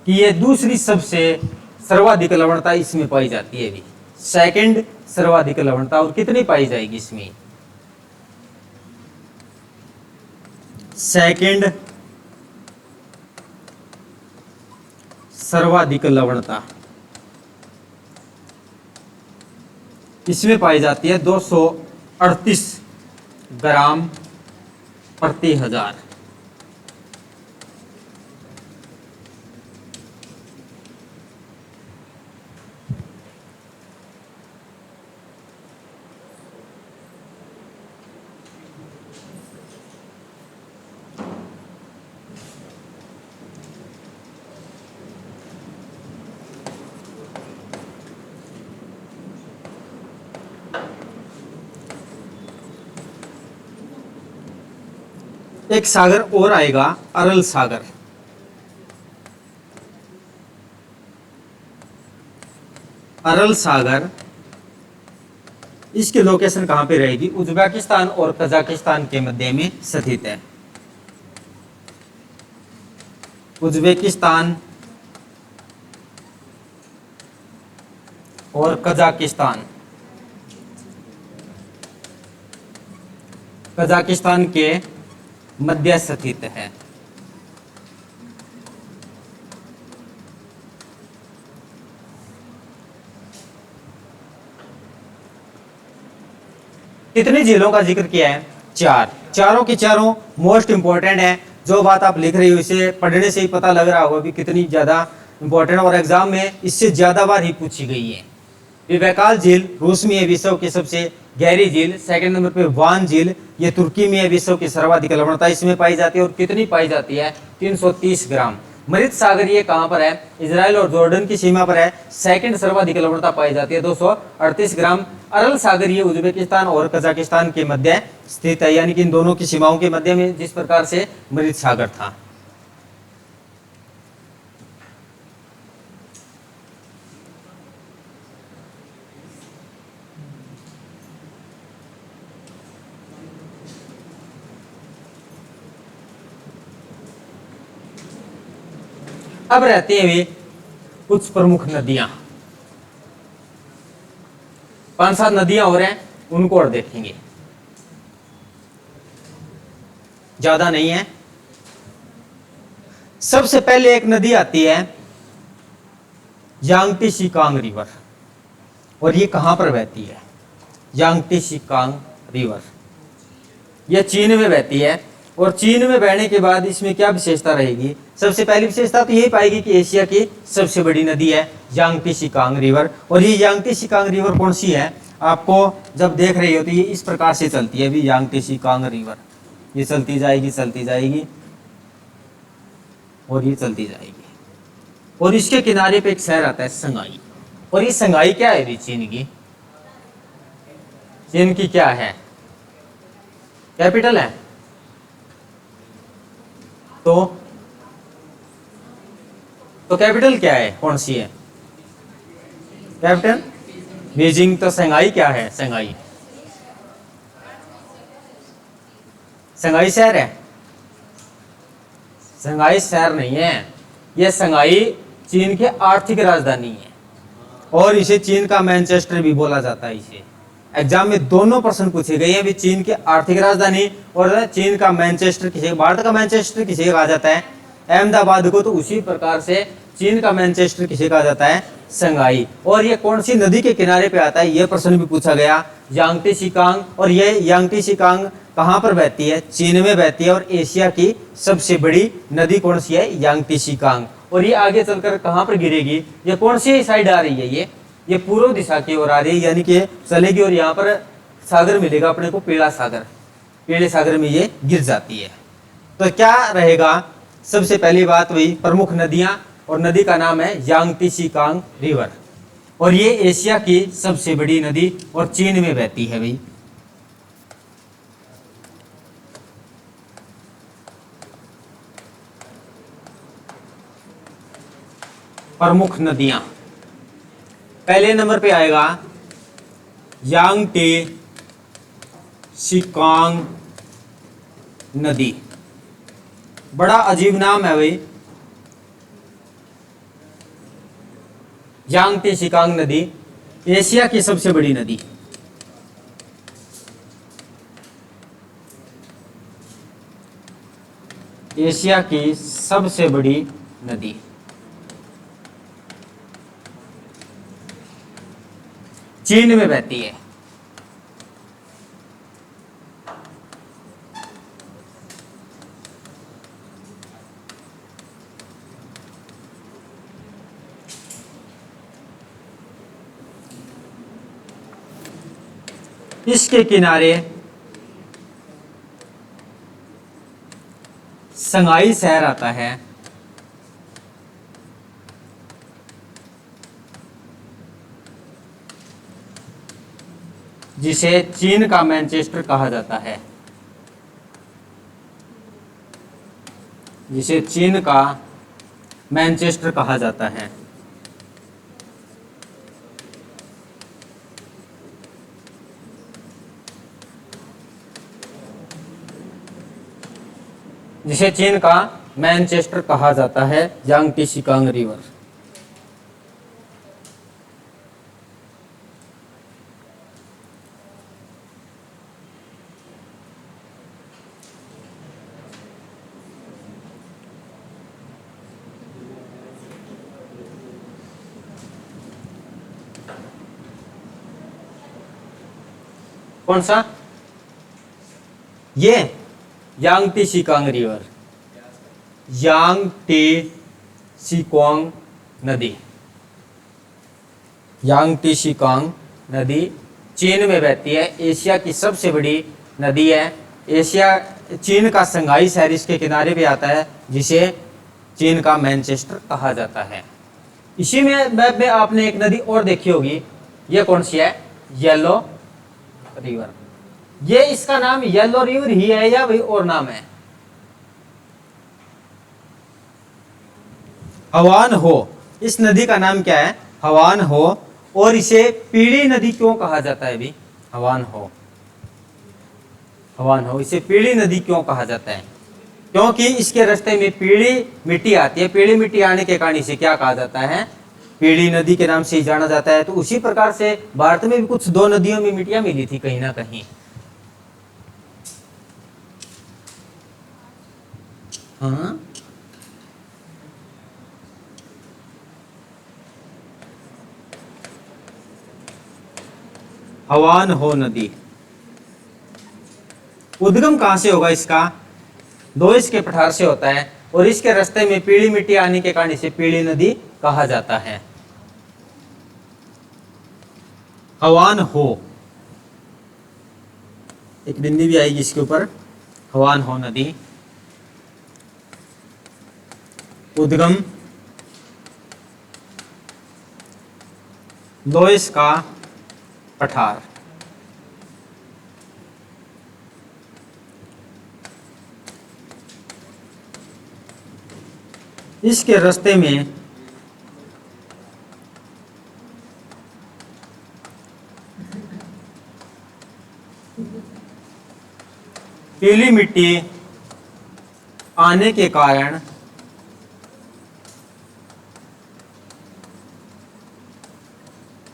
कि यह दूसरी सबसे सर्वाधिक लवणता इसमें पाई जाती है भी। सेकंड सर्वाधिक लवणता। और कितनी पाई जाएगी इसमें? सेकंड सर्वाधिक लवणता इसमें पाई जाती है 238 ग्राम प्रति 1000। एक सागर और आएगा, अरल सागर। अरल सागर, इसकी लोकेशन कहां पे रहेगी? उज्बेकिस्तान और कजाकिस्तान के मध्य में स्थित है। उज्बेकिस्तान और कजाकिस्तान, कजाकिस्तान के मध्य स्थित है। कितनी झीलों का जिक्र किया है? 4। चारों की चारों मोस्ट इंपॉर्टेंट है। जो बात आप लिख रही हो इसे पढ़ने से ही पता लग रहा होगा कि कितनी ज्यादा इंपॉर्टेंट, और एग्जाम में इससे ज्यादा बार ही पूछी गई है। विवेकाल झील रूस में है विश्व की सबसे गहरी झील। सेकंड नंबर पे वान झील, ये तुर्की में है विश्व की सर्वाधिक लवणता इसमें पाई जाती है। और कितनी पाई जाती है? 330 ग्राम। मृत सागर ये कहां पर है? इजराइल और जॉर्डन की सीमा पर है। सेकंड सर्वाधिक लवणता पाई जाती है 238 ग्राम। अरल सागर ये उज्बेकिस्तान और कजाकिस्तान के मध्य स्थित है, यानी कि इन दोनों की सीमाओं के मध्य में जिस प्रकार से मृत सागर था। अब रहते हैं वे कुछ प्रमुख नदियां, 5-7 नदियां और हैं, उनको और देखेंगे, ज्यादा नहीं है। सबसे पहले एक नदी आती है यांगटी शिकांग रिवर, और ये कहां पर बहती है? यांगटी शिकांग रिवर, यह चीन में बहती है। और चीन में बहने के बाद इसमें क्या विशेषता रहेगी? सबसे पहली विशेषता तो यही पाएगी कि एशिया की सबसे बड़ी नदी है यांगटी शिकांग रिवर। और ये यांगटी शिकांग रिवर कौन सी है? आपको जब देख रही हो तो ये इस प्रकार से चलती है अभी यांगटी शिकांग रिवर, ये चलती जाएगी और ये चलती जाएगी। और इसके किनारे पे एक शहर आता है संगाई। और ये संगाई क्या है? चीन की, चीन की क्या है? कैपिटल है। तो कैपिटल क्या है? कौन सी है कैपिटल? बीजिंग। तो संगाई क्या है? संगाई शहर है? संगाई शहर नहीं है, यह संगाई चीन की आर्थिक राजधानी है। और इसे चीन का मैनचेस्टर भी बोला जाता है। इसे एग्जाम में दोनों प्रश्न पूछे गए हैं, चीन की आर्थिक राजधानी और चीन का मैनचेस्टर किसे, भारत का मैनचेस्टर किसे कहा जाता है? अहमदाबाद को। तो उसी प्रकार से चीन का मैनचेस्टर किसे कहा जाता है? संगाई। और ये कौन सी नदी के किनारे पे आता है? यह प्रश्न भी पूछा गया, यांगटी शिकांग। और ये यांगटी शिकांग कहां पर बहती है? चीन में बहती है। और एशिया की सबसे बड़ी नदी कौन सी है? यांगटी शिकांग। और ये आगे चलकर कहां पर गिरेगी? ये कौन सी साइड आ रही है? ये पूर्व दिशा की ओर आ रही है, यानी कि चलेगी और यहाँ पर सागर मिलेगा अपने को, पीला सागर। पीले सागर में ये गिर जाती है। तो क्या रहेगा? सबसे पहली बात वही प्रमुख नदियां, और नदी का नाम है यांगटी शिकांग रिवर। और ये एशिया की सबसे बड़ी नदी और चीन में बहती है भाई। प्रमुख नदियां, पहले नंबर पे आएगा यांगटी शिकांग नदी। बड़ा अजीब नाम है भाई, यांगटी शिकांग नदी एशिया की सबसे बड़ी नदी। एशिया की सबसे बड़ी नदी। चीन में बहती है। इसके किनारे संगाई शहर आता है। जिसे चीन का मैनचेस्टर कहा जाता है। जिसे चीन का मैनचेस्टर कहा जाता है। जिसे चीन का मैनचेस्टर कहा जाता है, यांगटी शिकांग रिवर। कौन सा? ये यांगटी शिकांग रिवर, यांगटी शिकांग नदी। यांगटी शिकांग नदी चीन में बहती है, एशिया की सबसे बड़ी नदी है। एशिया, चीन का संघाई शहर इसके किनारे पे आता है, जिसे चीन का मैनचेस्टर कहा जाता है। इसी में मैप में आपने एक नदी और देखी होगी, ये कौन सी है? Yellow river. ये इसका नाम येलो रिवर ही है या भाई और नाम है? हवान हो, इस नदी का नाम क्या है? हवान हो। और इसे पीली नदी क्यों कहा जाता है भी? हवान हो, हवान हो, इसे पीली नदी क्यों कहा जाता है? क्योंकि इसके रास्ते में पीली मिट्टी आती है। पीली मिट्टी आने के कारण इसे क्या कहा जाता है? पीली नदी के नाम से ही जाना जाता है। तो उसी प्रकार से भारत में भी कुछ दो नदियों में मिट्टियां मिली थी कहीं ना कहीं। हाँ, हवान हो नदी उद्गम कहां से होगा इसका? लोइस के पठार से होता है। और इसके रास्ते में पीली मिट्टी आने के कारण इसे पीली नदी कहा जाता है। हवान हो, एक बिंदी भी आएगी इसके ऊपर। हवान हो नदी उद्गम लोइस का पठार। इसके रास्ते में पीली मिट्टी आने के कारण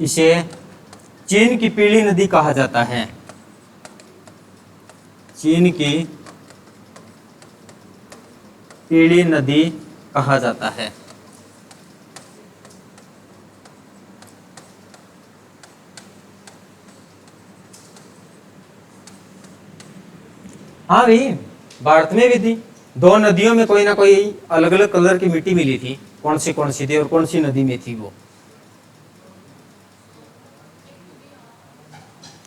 इसे चीन की पीली नदी कहा जाता है। चीन की पीली नदी कहा जाता है। हाँ भाई, भारत में भी थी दो नदियों में कोई ना कोई अलग अलग कलर की मिट्टी मिली थी। कौन सी थी और कौन सी नदी में थी वो?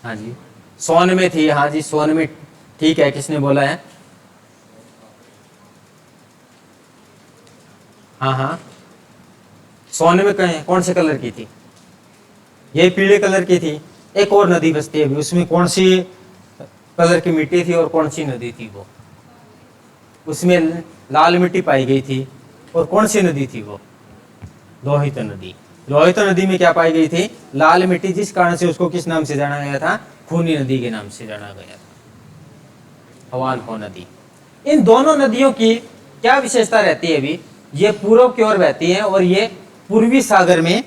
हाँ जी, सोन में थी। हाँ जी, सोन में। ठीक है, किसने बोला है? हाँ हाँ, सोने में कहीं कौन से कलर की थी? ये पीले कलर की थी। एक और नदी बसती है अभी, उसमें कौन सी कलर की मिट्टी थी और कौन सी नदी थी वो? उसमें लाल मिट्टी पाई गई थी। और कौन सी नदी थी वो? लोहित नदी। लोहित नदी में क्या पाई गई थी? लाल मिट्टी, जिस कारण से उसको किस नाम से जाना गया था? खूनी नदी के नाम से जाना गया था। हवान हो नदी। इन दोनों नदियों की क्या विशेषता रहती है अभी? ये पूर्व की ओर बहती हैं और ये पूर्वी सागर में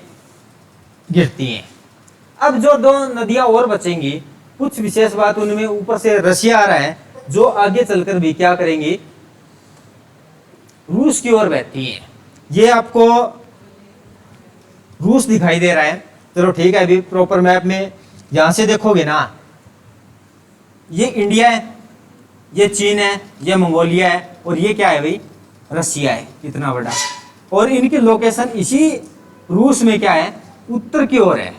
गिरती हैं। अब जो दो नदियां और बचेंगी, कुछ विशेष बात उनमें, ऊपर से रशिया आ रहा है, जो आगे चलकर भी क्या करेंगी? रूस की ओर बहती हैं। ये आपको रूस दिखाई दे रहा है। चलो ठीक है, अभी प्रॉपर मैप में यहां से देखोगे ना, ये इंडिया है, ये चीन है, ये मंगोलिया है, और ये क्या है भाई? रशिया है। कितना बड़ा। और इनकी लोकेशन इसी रूस में क्या है? उत्तर की ओर है।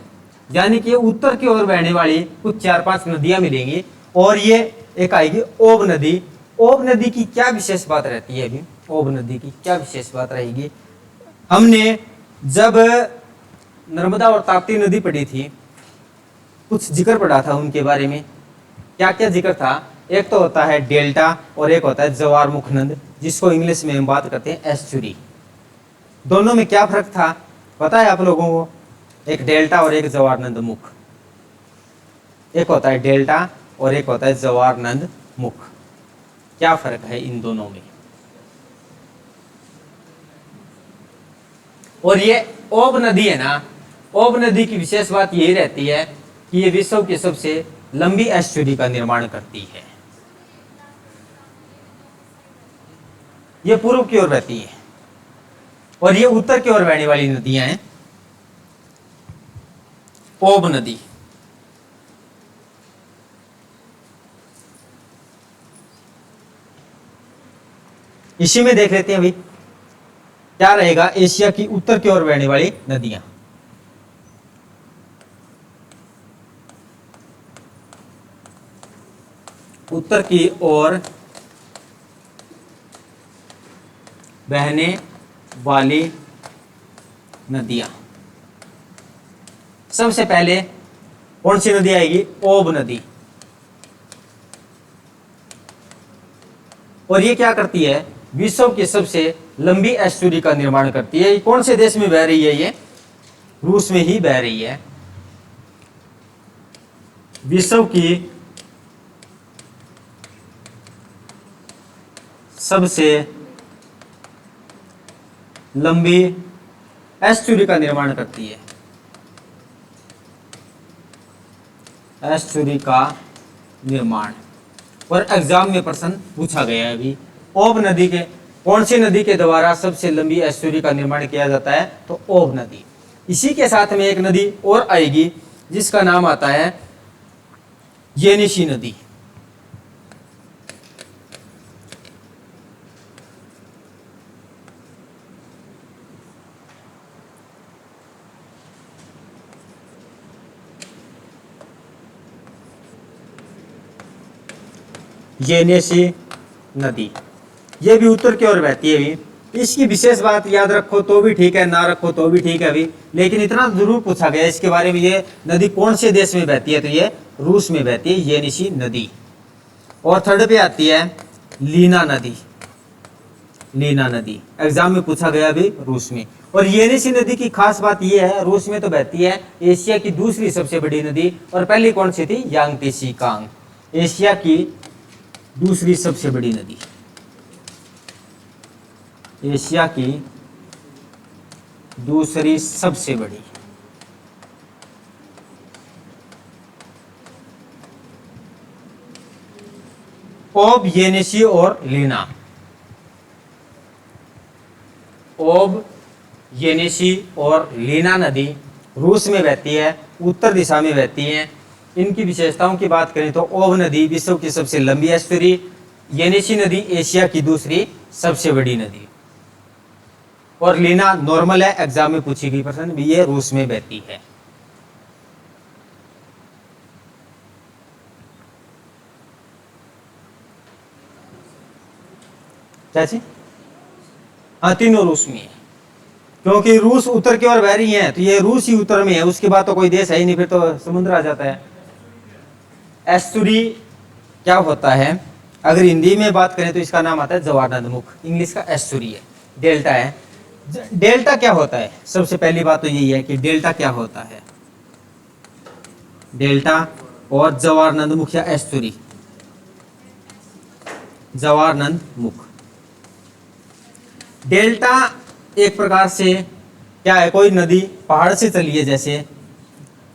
यानी कि उत्तर की ओर बहने वाली कुछ 4-5 नदियां मिलेंगी। और ये एक आएगी ओब नदी। ओब नदी की क्या विशेष बात रहती है अभी? ओब नदी की क्या विशेष बात रहेगी? हमने जब नर्मदा और ताप्ती नदी पढ़ी थी, कुछ जिक्र पढ़ा था उनके बारे में। क्या क्या जिक्र था? एक तो होता है डेल्टा और एक होता है ज्वारमुख नद, जिसको इंग्लिश में हम बात करते हैं एस्चुरी। दोनों में क्या फर्क था पता है आप लोगों को? एक डेल्टा और एक ज्वारनद मुख। एक होता है डेल्टा और एक होता है ज्वारनद मुख। क्या फर्क है इन दोनों में? और ये ओब नदी है ना, ओब नदी की विशेष बात यही रहती है कि ये विश्व की सबसे लंबी एस्चुरी का निर्माण करती है। ये पूर्व की ओर बहती है और ये उत्तर की ओर बहने वाली नदियां हैं। ओब नदी, इसी में देख लेते हैं अभी क्या रहेगा। एशिया की उत्तर की ओर बहने वाली नदियां, उत्तर की ओर बहने वाली नदियां, सबसे पहले कौन सी नदी आएगी? ओब नदी। और ये क्या करती है? विश्व की सबसे लंबी एस्चुरी का निर्माण करती है। ये कौन से देश में बह रही है? ये रूस में ही बह रही है। विश्व की सबसे लंबी एस्चुरी का निर्माण करती है। एस्चुरी का निर्माण, और एग्जाम में प्रश्न पूछा गया है अभी। ओब नदी के, कौन सी नदी के द्वारा सबसे लंबी एस्चुरी का निर्माण किया जाता है? तो ओब नदी। इसी के साथ में एक नदी और आएगी जिसका नाम आता है येनिशी नदी। येनिशी नदी, ये भी उत्तर की ओर बहती है भी। इसकी विशेष बात याद रखो तो भी ठीक है, ना रखो तो भी ठीक है अभी, लेकिन इतना जरूर पूछा गया इसके बारे में, ये नदी कौन से देश में बहती है? तो ये रूस में बहती है येनिशी नदी। और थर्ड पे आती है लीना नदी। लीना नदी एग्जाम में पूछा गया अभी, रूस में। और येनिशी नदी की खास बात यह है, रूस में तो बहती है, एशिया की दूसरी सबसे बड़ी नदी। और पहली कौन सी थी? यांगत्से कांग, एशिया की दूसरी सबसे बड़ी नदी, एशिया की दूसरी सबसे बड़ी। ओब, येनिशी और लीना। ओब, येनिशी और लीना नदी रूस में बहती है, उत्तर दिशा में बहती है। इनकी विशेषताओं की बात करें तो ओब नदी विश्व की सबसे लंबी एस्चुरी, येनिशी नदी एशिया की दूसरी सबसे बड़ी नदी, और लीना नॉर्मल है, एग्जाम में पूछी गई प्रश्न भी, ये रूस में बहती है। चाची, हाँ तीनों रूस में है, क्योंकि रूस उत्तर की ओर बह रही है तो ये रूस ही उत्तर में है, उसके बाद तो कोई देश है ही नहीं, फिर तो समुद्र आ जाता है। एस्चुरी क्या होता है? अगर हिंदी में बात करें तो इसका नाम आता है जवारनदमुख, इंग्लिश का एस्चुरी है, डेल्टा है। डेल्टा क्या होता है? सबसे पहली बात तो यही है कि डेल्टा क्या होता है। डेल्टा और जवारनदमुख या एस्चुरी, जवारनदमुख। डेल्टा एक प्रकार से क्या है? कोई नदी पहाड़ से चली है, जैसे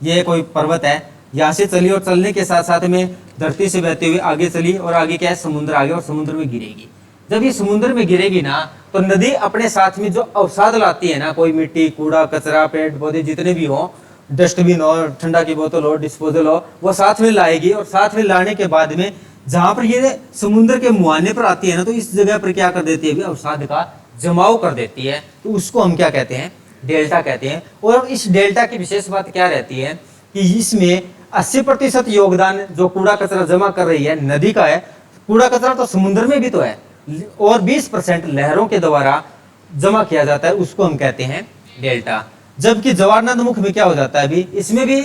ये कोई पर्वत है, यहाँ से चली और चलने के साथ साथ में धरती से बहते हुए आगे चली, और आगे क्या है? समुद्र आ गया और समुद्र में गिरेगी। जब ये समुद्र में गिरेगी ना, तो नदी अपने साथ में जो अवसाद लाती है ना, कोई मिट्टी, कूड़ा, कचरा, पेड़ पौधे जितने भी हो, डस्टबिन हो, ठंडा की बोतल हो, डिस्पोजल हो, वो साथ में लाएगी। और साथ में लाने के बाद में जहां पर ये समुद्र के मुहाने पर आती है ना, तो इस जगह पर क्या कर देती है? अवसाद का जमाव कर देती है, तो उसको हम क्या कहते हैं? डेल्टा कहते हैं। और इस डेल्टा की विशेष बात क्या रहती है कि इसमें 80% योगदान जो कूड़ा कचरा जमा कर रही है नदी का है। कूड़ा कचरा तो समुद्र में भी तो है, और 20% लहरों के द्वारा जमा किया जाता है, उसको हम कहते हैं डेल्टा। जबकि जवारनदमुख में क्या हो जाता है? अभी इसमें भी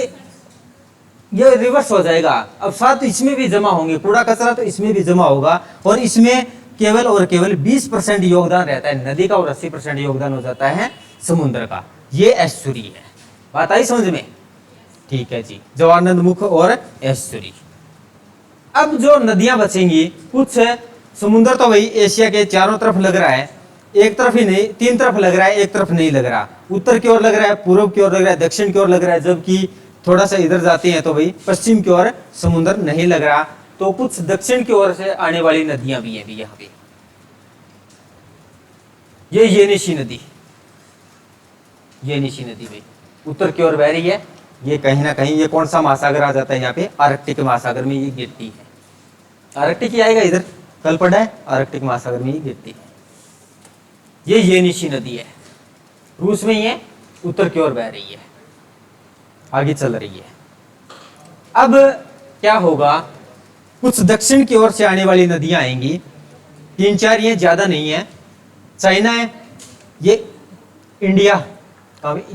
ये रिवर्स हो जाएगा, अब साथ इसमें भी जमा होंगे, कूड़ा कचरा तो इसमें भी जमा होगा, और इसमें केवल और केवल 20% योगदान रहता है नदी का, और 80% योगदान हो जाता है समुद्र का। ये एस्चुरी है। बात आई समझ में? ठीक है जी, जवारनदमुख और एस्चुरी। अब जो नदियां बचेंगी, कुछ समुद्र तो वही एशिया के चारों तरफ लग रहा है, एक तरफ ही नहीं, तीन तरफ लग रहा है, एक तरफ नहीं लग रहा। उत्तर की ओर लग रहा है, पूर्व की ओर लग रहा है, दक्षिण की ओर लग रहा है, जबकि थोड़ा सा इधर जाते हैं तो भाई पश्चिम की ओर समुद्र नहीं लग रहा। तो कुछ दक्षिण की ओर से आने वाली नदियां भी हैं भी यहाँ पे। ये येनिशी नदी, येनिशी नदी भाई उत्तर की ओर बह रही है। ये कहीं ना कहीं ये कौन सा महासागर आ जाता है यहाँ पे, आर्कटिक महासागर में ये गिरती है। आर्कटिक ही आएगा इधर, कल पढ़ा है, आर्कटिक महासागर में ही गिरती है। ये येनिशी नदी है, रूस में ही है, उत्तर की ओर बह रही है, आगे चल रही है। अब क्या होगा, कुछ दक्षिण की ओर से आने वाली नदियां आएंगी, तीन चार, ये ज्यादा नहीं है। चाइना है, ये इंडिया,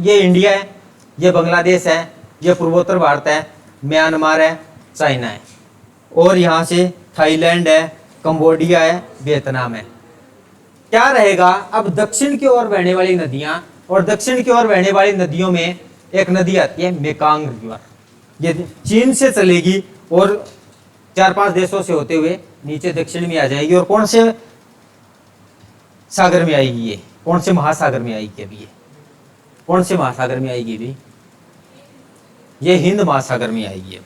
ये इंडिया है, ये बांग्लादेश है, ये पूर्वोत्तर भारत है, म्यांमार है, चाइना है, और यहाँ से थाईलैंड है, कंबोडिया है, वियतनाम है। क्या रहेगा, अब दक्षिण की ओर बहने वाली नदियां, और दक्षिण की ओर बहने वाली नदियों में एक नदी आती है मेकांग रिवर। ये चीन से चलेगी और 4-5 देशों से होते हुए नीचे दक्षिण में आ जाएगी। और कौन से सागर में आएगी, ये कौन से महासागर में आएगी, अभी ये कौन से महासागर में आएगी भी, ये हिंद महासागर में आएगी। अब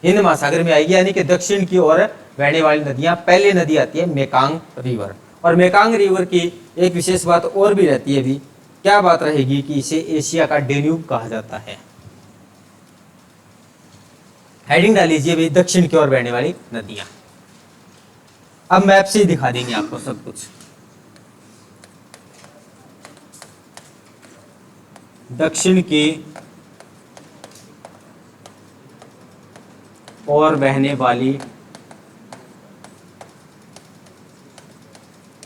हिंद महासागर में आएगी, यानी कि दक्षिण की ओर बहने वाली नदियां, पहले नदी आती है मेकांग रिवर। और मेकांग रिवर की एक विशेष बात और भी रहती है भी, क्या बात रहेगी कि इसे एशिया का डेन्यूब कहा जाता है। हेडिंग डाल लीजिए भी, दक्षिण की ओर बहने वाली नदियां। अब मैप से ही दिखा देंगे आपको सब कुछ। दक्षिण की ओर बहने वाली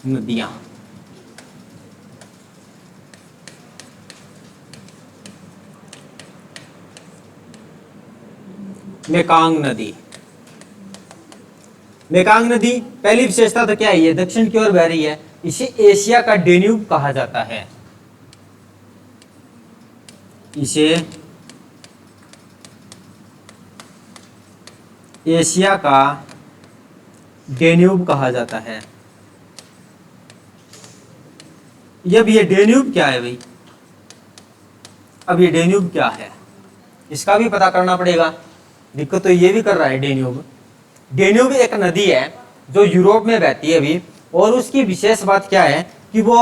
नदियां, मेकांग नदी। मेकांग नदी पहली विशेषता तो क्या है, ये दक्षिण की ओर बह रही है, इसे एशिया का डेन्यूब कहा जाता है। इसे एशिया का डेन्यूब कहा जाता है। अब ये डेन्यूब क्या है भाई, अब ये डेन्यूब क्या है, इसका भी पता करना पड़ेगा। दिक्कत तो ये भी कर रहा है डेन्यूब। डेन्यूब एक नदी है जो यूरोप में बहती है अभी, और उसकी विशेष बात क्या है कि वो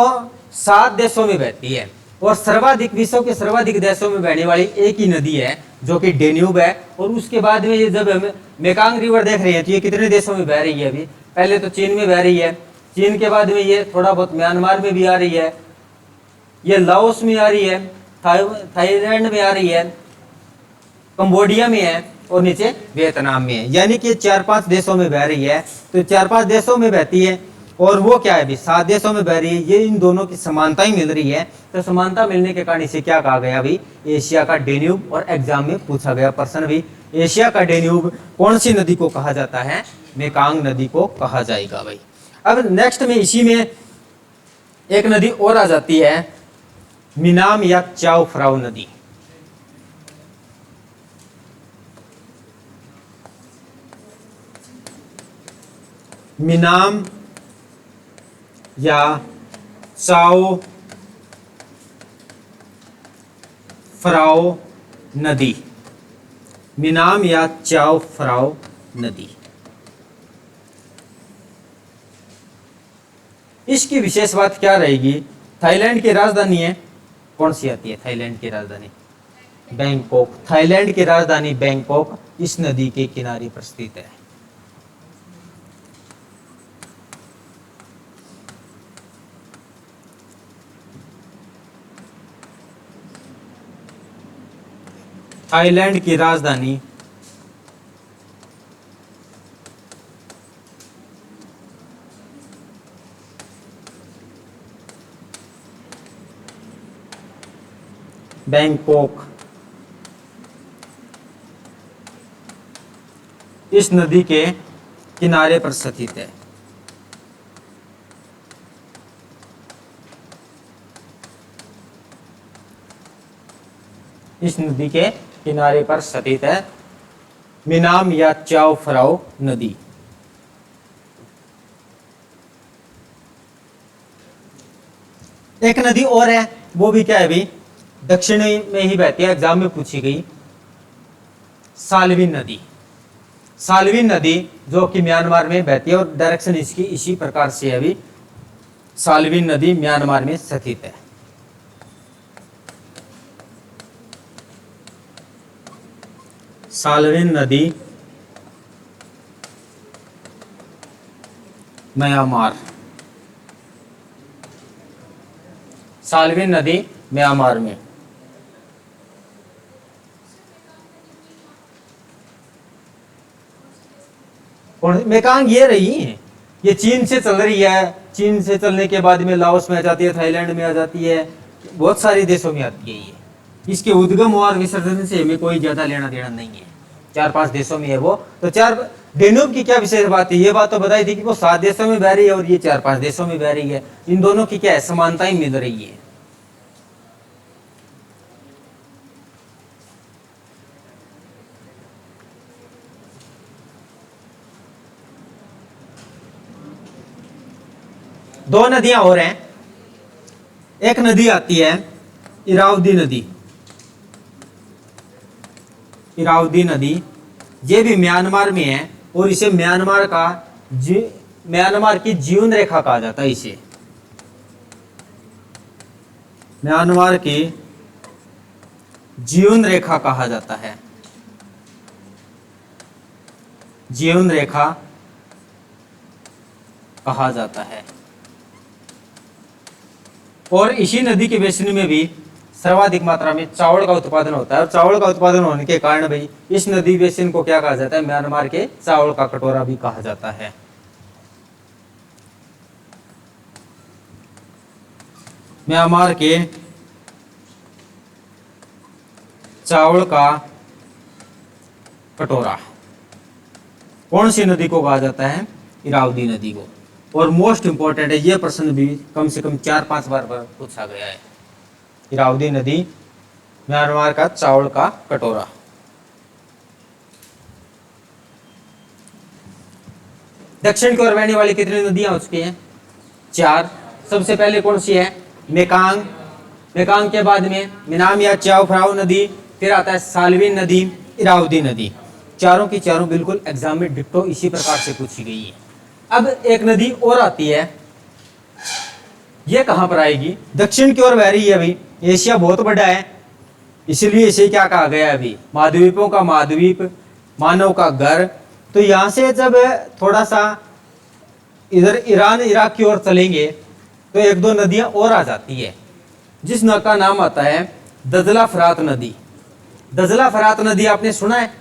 7 देशों में बहती है, और सर्वाधिक, विश्व के सर्वाधिक देशों में बहने वाली एक ही नदी है जो कि डेन्यूब है। और उसके बाद में ये जब हम मेकांग रिवर देख रहे हैं तो ये कितने देशों में बह रही है अभी, पहले तो चीन में बह रही है, चीन के बाद में ये थोड़ा बहुत म्यांमार में भी आ रही है, ये लाओस में आ रही है, थाईलैंड में आ रही है, कंबोडिया में है, और नीचे वियतनाम में है। यानी कि 4-5 देशों में बह रही है। तो 4-5 देशों में बहती है, और वो क्या है अभी 7 देशों में बह रही है। ये इन दोनों की समानता ही मिल रही है। तो समानता मिलने के कारण इसे क्या कहा गया अभी, एशिया का डेन्यूब। और एग्जाम में पूछा गया प्रश्न भी, एशिया का डेन्यूब कौन सी नदी को कहा जाता है, मेकांग नदी को कहा जाएगा भाई। अब नेक्स्ट में इसी में एक नदी और आ जाती है, मिनाम या चाओ फ्राओ नदी। मिनाम या चाओ फ्राओ नदी, मिनाम या चाओ फ्राओ नदी। इसकी विशेष बात क्या रहेगी, थाईलैंड की राजधानी है, कौन सी आती है थाईलैंड की राजधानी, बैंकॉक। थाईलैंड की राजधानी बैंकॉक इस नदी के किनारे पर स्थित है। थाईलैंड की राजधानी बैंकॉक इस नदी के किनारे पर स्थित है। इस नदी के किनारे पर स्थित है मिनाम या चाओ फ्राओ नदी। एक नदी और है, वो भी क्या है भाई, दक्षिण में ही बहती है, एग्जाम में पूछी गई, साल्विन नदी। साल्विन नदी जो कि म्यांमार में बहती है और डायरेक्शन इसकी इसी प्रकार से है अभी। साल्विन नदी म्यांमार में स्थित है। साल्विन नदी म्यांमार, साल्विन नदी म्यांमार में। मेकांग ये रही है, ये चीन से चल रही है, चीन से चलने के बाद में लाओस में आ जाती है, थाईलैंड में आ जाती है, बहुत सारे देशों में आती है ये। इसके उद्गम और विसर्जन से हमें कोई ज्यादा लेना देना नहीं है, 4-5 देशों में है वो। तो चार डेन्यूब की क्या विशेष बात है, ये बात तो बताई थी कि वो 7 देशों में बह रही है और ये 4-5 देशों में बह रही है। इन दोनों की क्या है, समानताएं मिल रही है। दो नदियां और हैं, एक नदी आती है इरावदी नदी। इरावदी नदी ये भी म्यांमार में है और इसे म्यांमार की जीवन रेखा कहा जाता है। इसे म्यांमार की जीवन रेखा कहा जाता है, जीवन रेखा कहा जाता है। और इसी नदी के बेसिन में भी सर्वाधिक मात्रा में चावल का उत्पादन होता है और चावल का उत्पादन होने के कारण भाई इस नदी बेसिन को क्या कहा जाता है, म्यांमार के चावल का कटोरा भी कहा जाता है। म्यांमार के चावल का कटोरा कौन सी नदी को कहा जाता है, इरावदी नदी को। और मोस्ट इंपॉर्टेंट है, ये प्रश्न भी कम से कम 4-5 बार पूछा गया है। इरावदी नदी म्यांमार का चावल का कटोरा। दक्षिण की ओर बहने वाली कितनी नदियां हो चुकी हैं, 4। सबसे पहले कौन सी है, मेकांग। मेकांग के बाद में मिनाम या चाओ फ्राओ नदी, फिर आता है साल्विन नदी, इरावदी नदी। चारों की चारों बिल्कुल एग्जाम में डिट्टो इसी प्रकार से पूछी गई है। अब एक नदी और आती है, ये कहां पर आएगी, दक्षिण की ओर बह रही है अभी। एशिया बहुत बड़ा है, इसलिए इसे क्या कहा गया है अभी, महाद्वीपों का महाद्वीप, मानव का घर। तो यहां से जब थोड़ा सा इधर ईरान इराक की ओर चलेंगे तो 1-2 नदियां और आ जाती है, जिस नदी का नाम आता है दजला फरात नदी। दजला फरात नदी आपने सुना है,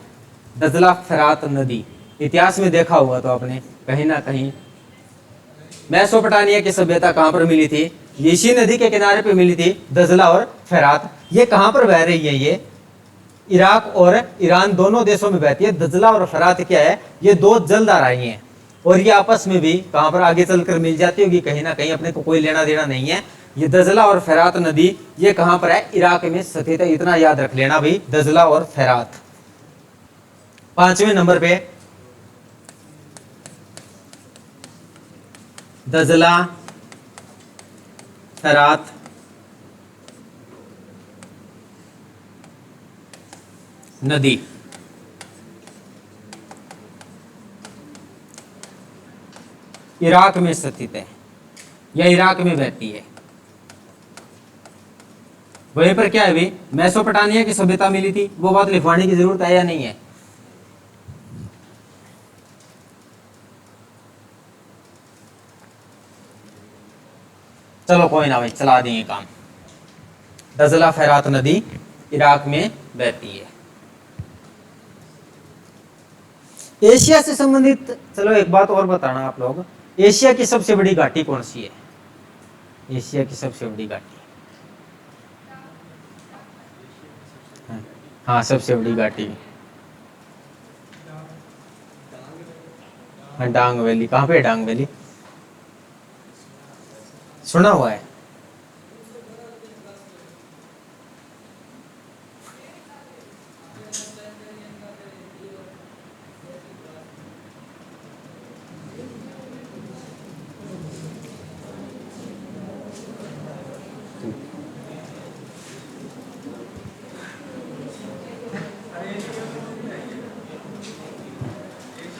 दजला फरात नदी इतिहास में देखा हुआ तो आपने कहीं ना कहीं। मेसोपोटामिया की सभ्यता कहां पर मिली थी, इसी नदी के किनारे पे मिली थी, दजला और फरात। ये कहां पर बह रही है, ये इराक और ईरान दोनों देशों में बहती है। दजला और फरात क्या है, ये 2 जलधाराएं हैं और ये आपस में भी कहां पर आगे चलकर मिल जाती होगी कहीं ना कहीं, अपने को कोई लेना देना नहीं है। ये दजला और फरात नदी ये कहां पर है, इराक में स्थित है, इतना याद रख लेना भाई, दजला और फरात। 5वें नंबर पे दजला फरात नदी। इराक में स्थित है या इराक में बहती है। वहीं पर क्या है भाई, मेसोपोटामिया की सभ्यता मिली थी, वो बात लिखवाने की जरूरत है या नहीं है। चलो कोई ना भाई, चला देंगे काम। दजला फरात नदी इराक में बहती है। एशिया से संबंधित चलो एक बात और बताना आप लोग, एशिया की सबसे बड़ी घाटी कौन सी है, एशिया की सबसे बड़ी घाटी। हाँ सबसे बड़ी घाटी डांग वैली। कहाँ पे है डांग वैली, सुना हुआ है।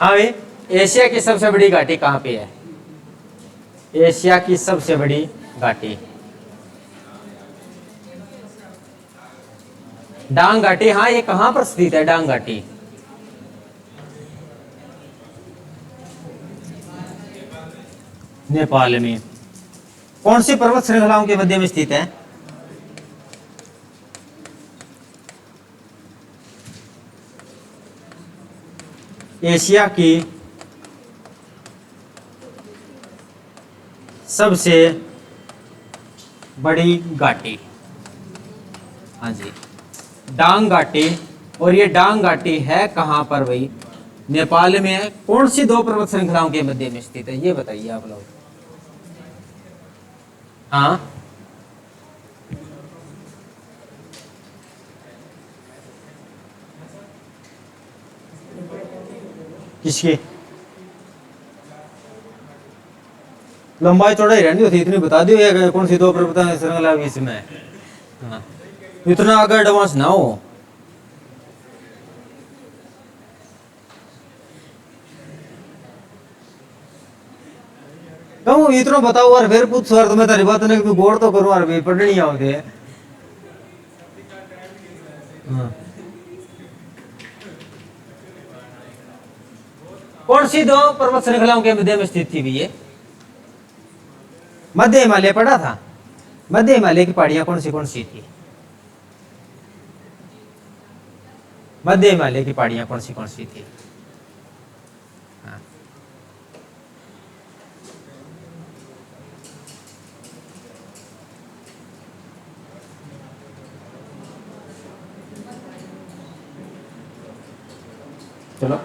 हाँ भाई, एशिया की सबसे बड़ी घाटी कहाँ पे है? एशिया की सबसे बड़ी घाटी डांग घाटी। हाँ, ये कहाँ पर स्थित है डांग घाटी? नेपाल में। कौन सी पर्वत श्रृंखलाओं के मध्य में स्थित है? एशिया की सबसे बड़ी घाटी, हाँ जी, डांग घाटी। और ये डांग घाटी है कहां पर भाई? नेपाल में है। कौन सी दो पर्वत श्रृंखलाओं के मध्य में स्थित है, ये बताइए आप लोग। हाँ, किसकी लंबाई चौड़ाई रहनी होती, इतनी बता दियो ये कौन सी दो पर्वत श्रृंखला इसमें। हाँ, इतना अगर एडवांस ना हो। कहूँ इतना बताओ और फिर पूछ सर तुम्हें तारी बात नहीं गौर तो करूँ और भी पढ़नी आओगे। हाँ। कौन सी दो पर्वत श्रृंखलाओं के मध्य में स्थित थी ये? मध्य हिमालय पढ़ा था। मध्य हिमालय की पहाड़ियां कौन सी थी? मध्य हिमालय की पहाड़ियां कौन सी थी? हाँ। चलो,